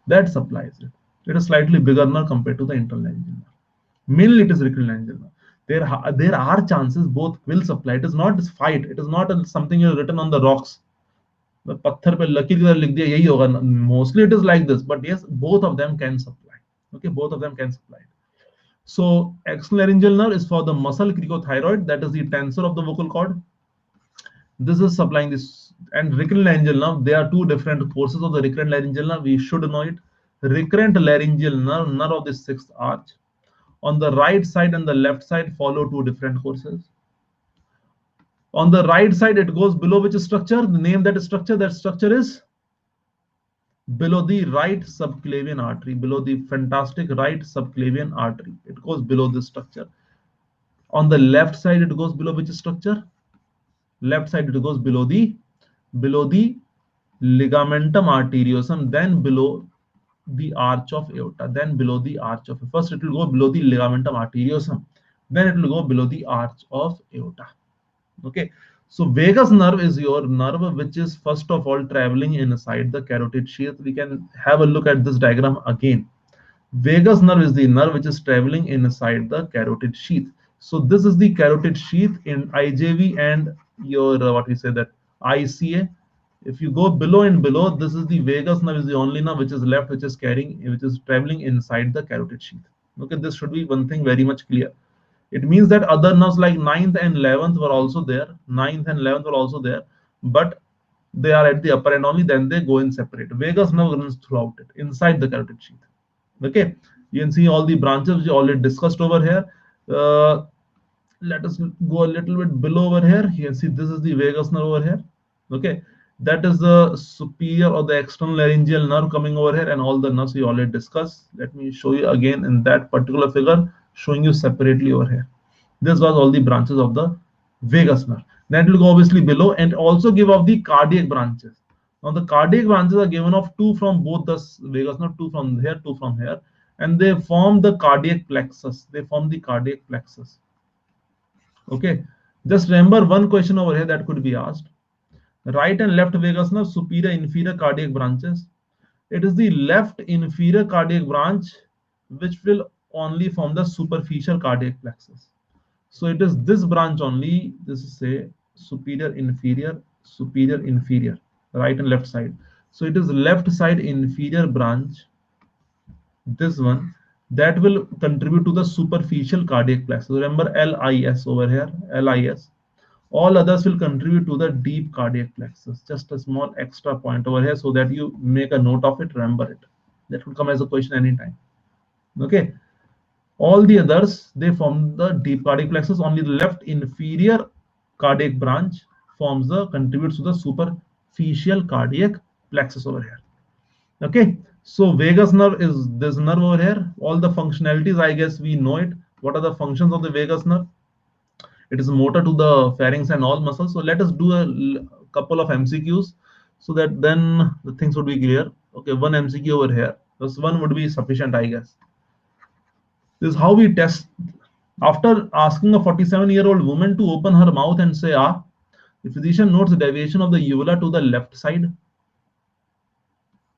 That supplies it. It is slightly bigger nerve compared to the internal laryngeal nerve. Mainly it is recurrent laryngeal nerve. There are chances both will supply. It is not this fight. It is not something written on the rocks. पत्थर पे लकीर की तरह लिख दिया यही होगा. Mostly it is like this, but yes, both of them can supply. Okay, both of them can supply. So external laryngeal nerve is for the muscle cricothyroid, that is the tensor of the vocal cord. This is supplying this. And recurrent laryngeal nerve, there are two different courses of the recurrent laryngeal nerve. We should know it. Recurrent laryngeal nerve of the sixth arch. On the right side and the left side follow two different courses. On the right side, it goes below which structure? The name that structure is below the right subclavian artery, below the fantastic right subclavian artery. It goes below this structure. On the left side, it goes below which structure? Left side, it goes below the ligamentum arteriosum, then below the arch of aorta, first it will go below the ligamentum arteriosum, then it will go below the arch of aorta. Okay, so vagus nerve is your nerve which is first of all traveling inside the carotid sheath. We can have a look at this diagram again. Vagus nerve is the nerve which is traveling inside the carotid sheath. So this is the carotid sheath in IJV and your what we say that ICA. If you go below and below, this is the vagus nerve, is the only nerve which is left, which is traveling inside the carotid sheath. Okay, this should be one thing very much clear. It means that other nerves like 9th and 11th were also there. But they are at the upper end only, then they go in separate. Vagus nerve runs throughout it, inside the carotid sheath. Okay, you can see all the branches which we already discussed over here. Let us go a little bit below over here. You can see this is the vagus nerve over here. Okay, that is the superior or the external laryngeal nerve coming over here, and all the nerves we already discussed. Let me show you again in that particular figure, showing you separately over here. This was all the branches of the vagus nerve. Then it will go obviously below and also give off the cardiac branches. Now the cardiac branches are given off two from both the vagus nerve, two from here, and they form the cardiac plexus. Okay, just remember one question over here that could be asked. Right and left vagus nerve, superior, inferior cardiac branches. It is the left inferior cardiac branch which will only form the superficial cardiac plexus. So it is this branch only. This is say superior, inferior, right and left side. So it is left side inferior branch this one, that will contribute to the superficial cardiac plexus. Remember LIS over here, LIS. All others will contribute to the deep cardiac plexus. Just a small extra point over here so that you make a note of it, remember it. That would come as a question anytime. Okay. All the others, they form the deep cardiac plexus. Only the left inferior cardiac branch contributes to the superficial cardiac plexus over here. Okay, so vagus nerve is this nerve over here. All the functionalities, I guess we know it. What are the functions of the vagus nerve? It is motor to the pharynx and all muscles. So let us do a couple of MCQs so that then the things would be clear. Okay, one MCQ over here. This one would be sufficient, I guess. This is how we test. After asking a 47-year-old woman to open her mouth and say ah, the physician notes the deviation of the uvula to the left side.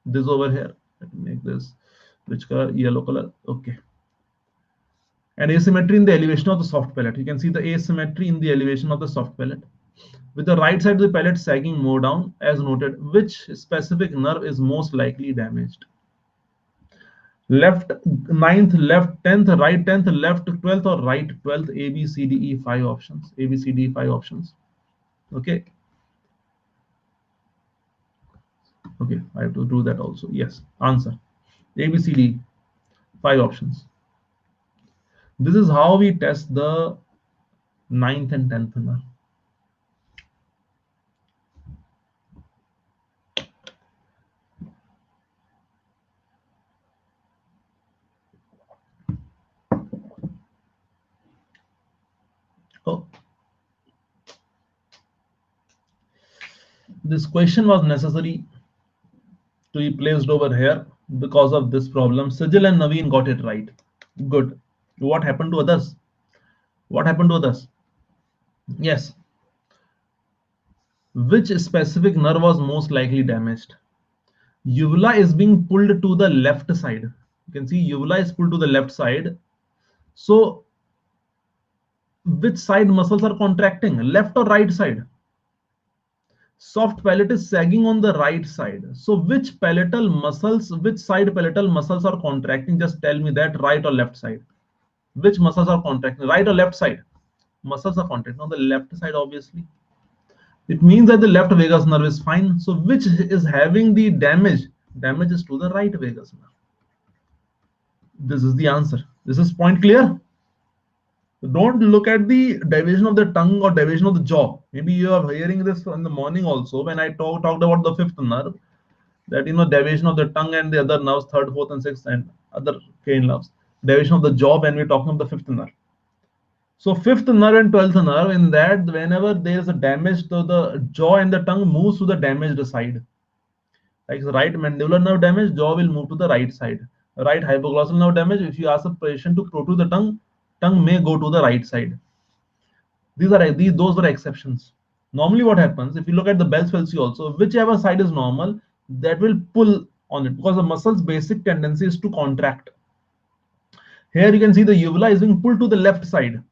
This over here. Let me make this which color? Yellow color. Okay. And asymmetry in the elevation of the soft palate. You can see the asymmetry in the elevation of the soft palate. With the right side of the palate sagging more down, as noted, which specific nerve is most likely damaged? Left 9th, left 10th, right 10th, left 12th, or right 12th? A, B, C, D, E, 5 options. A, B, C, D, 5 options. Okay. Okay, I have to do that also. Yes, answer. A, B, C, D, 5 options. This is how we test the 9th and 10th nerve. Oh, this question was necessary to be placed over here because of this problem. Sajal and Naveen got it right. Good. What happened to others? What happened to others? Yes. Which specific nerve was most likely damaged? Uvula is being pulled to the left side. You can see uvula is pulled to the left side. So which side muscles are contracting? Left or right side? Soft palate is sagging on the right side. So which palatal muscles, which side palatal muscles are contracting? Just tell me that, right or left side. Which muscles are contracting? Right or left side? Muscles are contracting on the left side, obviously. It means that the left vagus nerve is fine. So which is having the damage? Damage is to the right vagus nerve. This is the answer. This is point clear. Don't look at the deviation of the tongue or deviation of the jaw. Maybe you are hearing this in the morning also when I talked about the fifth nerve, that deviation of the tongue and the other nerves, third, fourth, and sixth, and other cranial nerves. Deviation of the jaw when we're talking about the fifth nerve. So fifth nerve and 12th nerve, in that whenever there is a damage to the jaw and the tongue moves to the damaged side. Like right mandibular nerve damage, jaw will move to the right side. Right hypoglossal nerve damage, if you ask a patient to protrude the tongue may go to the right side. Those were exceptions. Normally what happens, if you look at the Bell's palsy also, whichever side is normal, that will pull on it because the muscle's basic tendency is to contract. Here you can see the uvula is being pulled to the left side.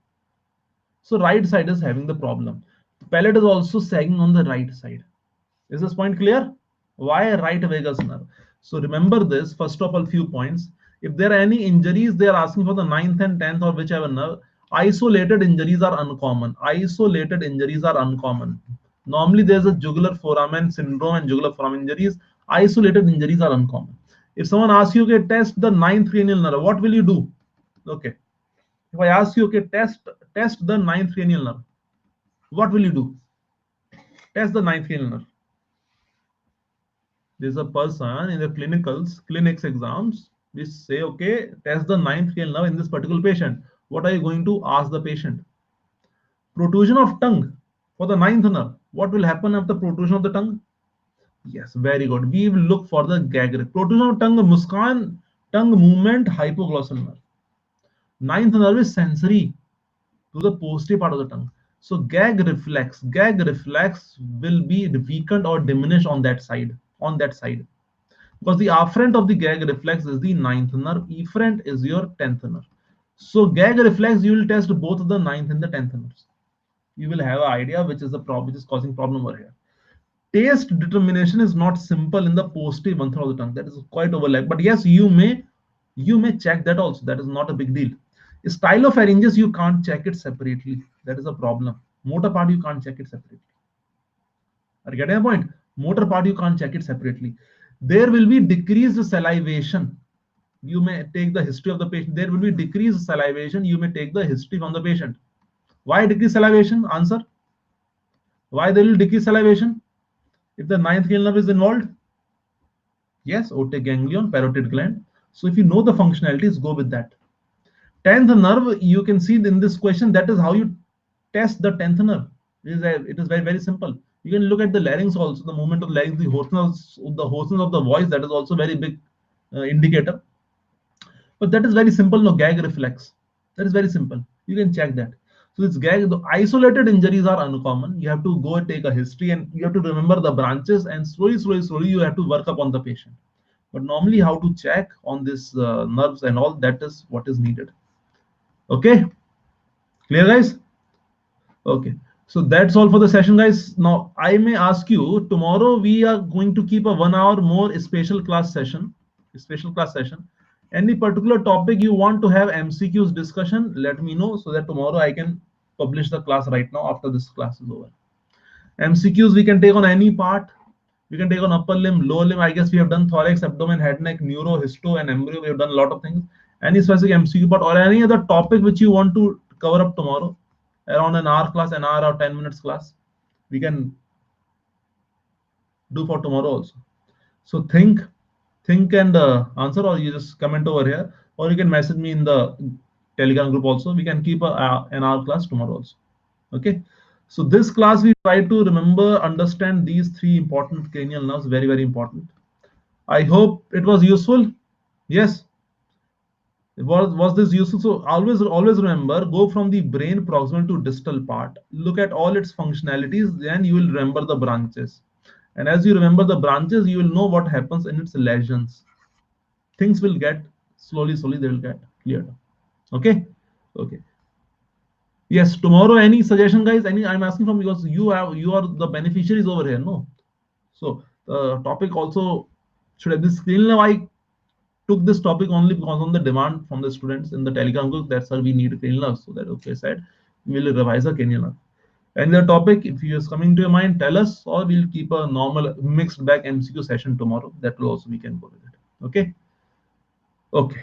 So right side is having the problem. Palate is also sagging on the right side. Is this point clear? Why right vagus nerve? So remember this, first of all, few points. If there are any injuries, they are asking for the 9th and 10th or whichever nerve. Isolated injuries are uncommon. Isolated injuries are uncommon. Normally there's a jugular foramen syndrome and jugular foramen injuries. Isolated injuries are uncommon. If someone asks you, okay, test the 9th cranial nerve, what will you do? Okay. If I ask you, okay, test the 9th cranial nerve, what will you do? Test the 9th cranial nerve. There's a person in the clinics exams, we say, okay, test the 9th cranial nerve in this particular patient. What are you going to ask the patient? Protrusion of tongue for the 9th nerve. What will happen after protrusion of the tongue? Yes, very good. We will look for the gag. Protrusion of tongue, muskan, tongue movement, hypoglossal nerve. 9th nerve is sensory to the posterior part of the tongue. So gag reflex will be weakened or diminished on that side. Because the afferent of the gag reflex is the 9th nerve, efferent is your 10th nerve. So gag reflex, you will test both the 9th and the 10th nerves. You will have an idea which is the problem, which is causing problem over here. Taste determination is not simple in the posterior one third of the tongue. That is quite overlap. But yes, you may You may check that also. That is not a big deal. Stylopharyngeus, you can't check it separately. That is a problem. Motor part, you can't check it separately. Are you getting a point? Motor part, you can't check it separately. There will be decreased salivation. You may take the history of the patient. There will be decreased salivation. You may take the history from the patient. Why decreased salivation? Answer. Why there will decrease salivation? If the ninth cranial nerve is involved? Yes, otic ganglion, parotid gland. So if you know the functionalities, go with that. 10th nerve, you can see in this question, that is how you test the 10th nerve. It is very, very simple. You can look at the larynx also, the movement of larynx, the hoarseness of the voice, that is also very big indicator. But that is very simple, no gag reflex. That is very simple. You can check that. So this gag, the isolated injuries are uncommon. You have to go and take a history and you have to remember the branches and slowly you have to work upon the patient. But normally how to check on this nerves and all, that is what is needed. Okay, clear guys? Okay, so that's all for the session guys. Now I may ask you, tomorrow we are going to keep a 1 hour more special class session. Any particular topic you want to have MCQs discussion, let me know so that tomorrow I can publish the class right now after this class is over. MCQs we can take on any part. We can take on upper limb, lower limb. I guess we have done thorax, abdomen, head, neck, neuro, histo, and embryo. We have done a lot of things. Any specific MCQ part or any other topic which you want to cover up tomorrow, around an hour class, an hour or 10 minutes class, we can do for tomorrow also. So think and answer, or you just comment over here, or you can message me in the Telegram group also. We can keep an hour class tomorrow also. Okay. So this class we try to remember, understand these three important cranial nerves, very, very important. I hope it was useful. Yes. Was this useful? So always remember, go from the brain proximal to distal part. Look at all its functionalities, then you will remember the branches. And as you remember the branches, you will know what happens in its lesions. Things will get slowly they will get cleared. Okay. Okay. Yes, tomorrow any suggestion guys? I'm asking from, because you are the beneficiaries over here, no? So the topic also should have this screen. Now I took this topic only because on the demand from the students in the Telegram group that sir we need cranial nerve. So that okay, said we will revise a cranial nerve. Any other topic, if you is coming to your mind, tell us, or we'll keep a normal mixed bag MCQ session tomorrow. That will also we can go with it. Okay. Okay.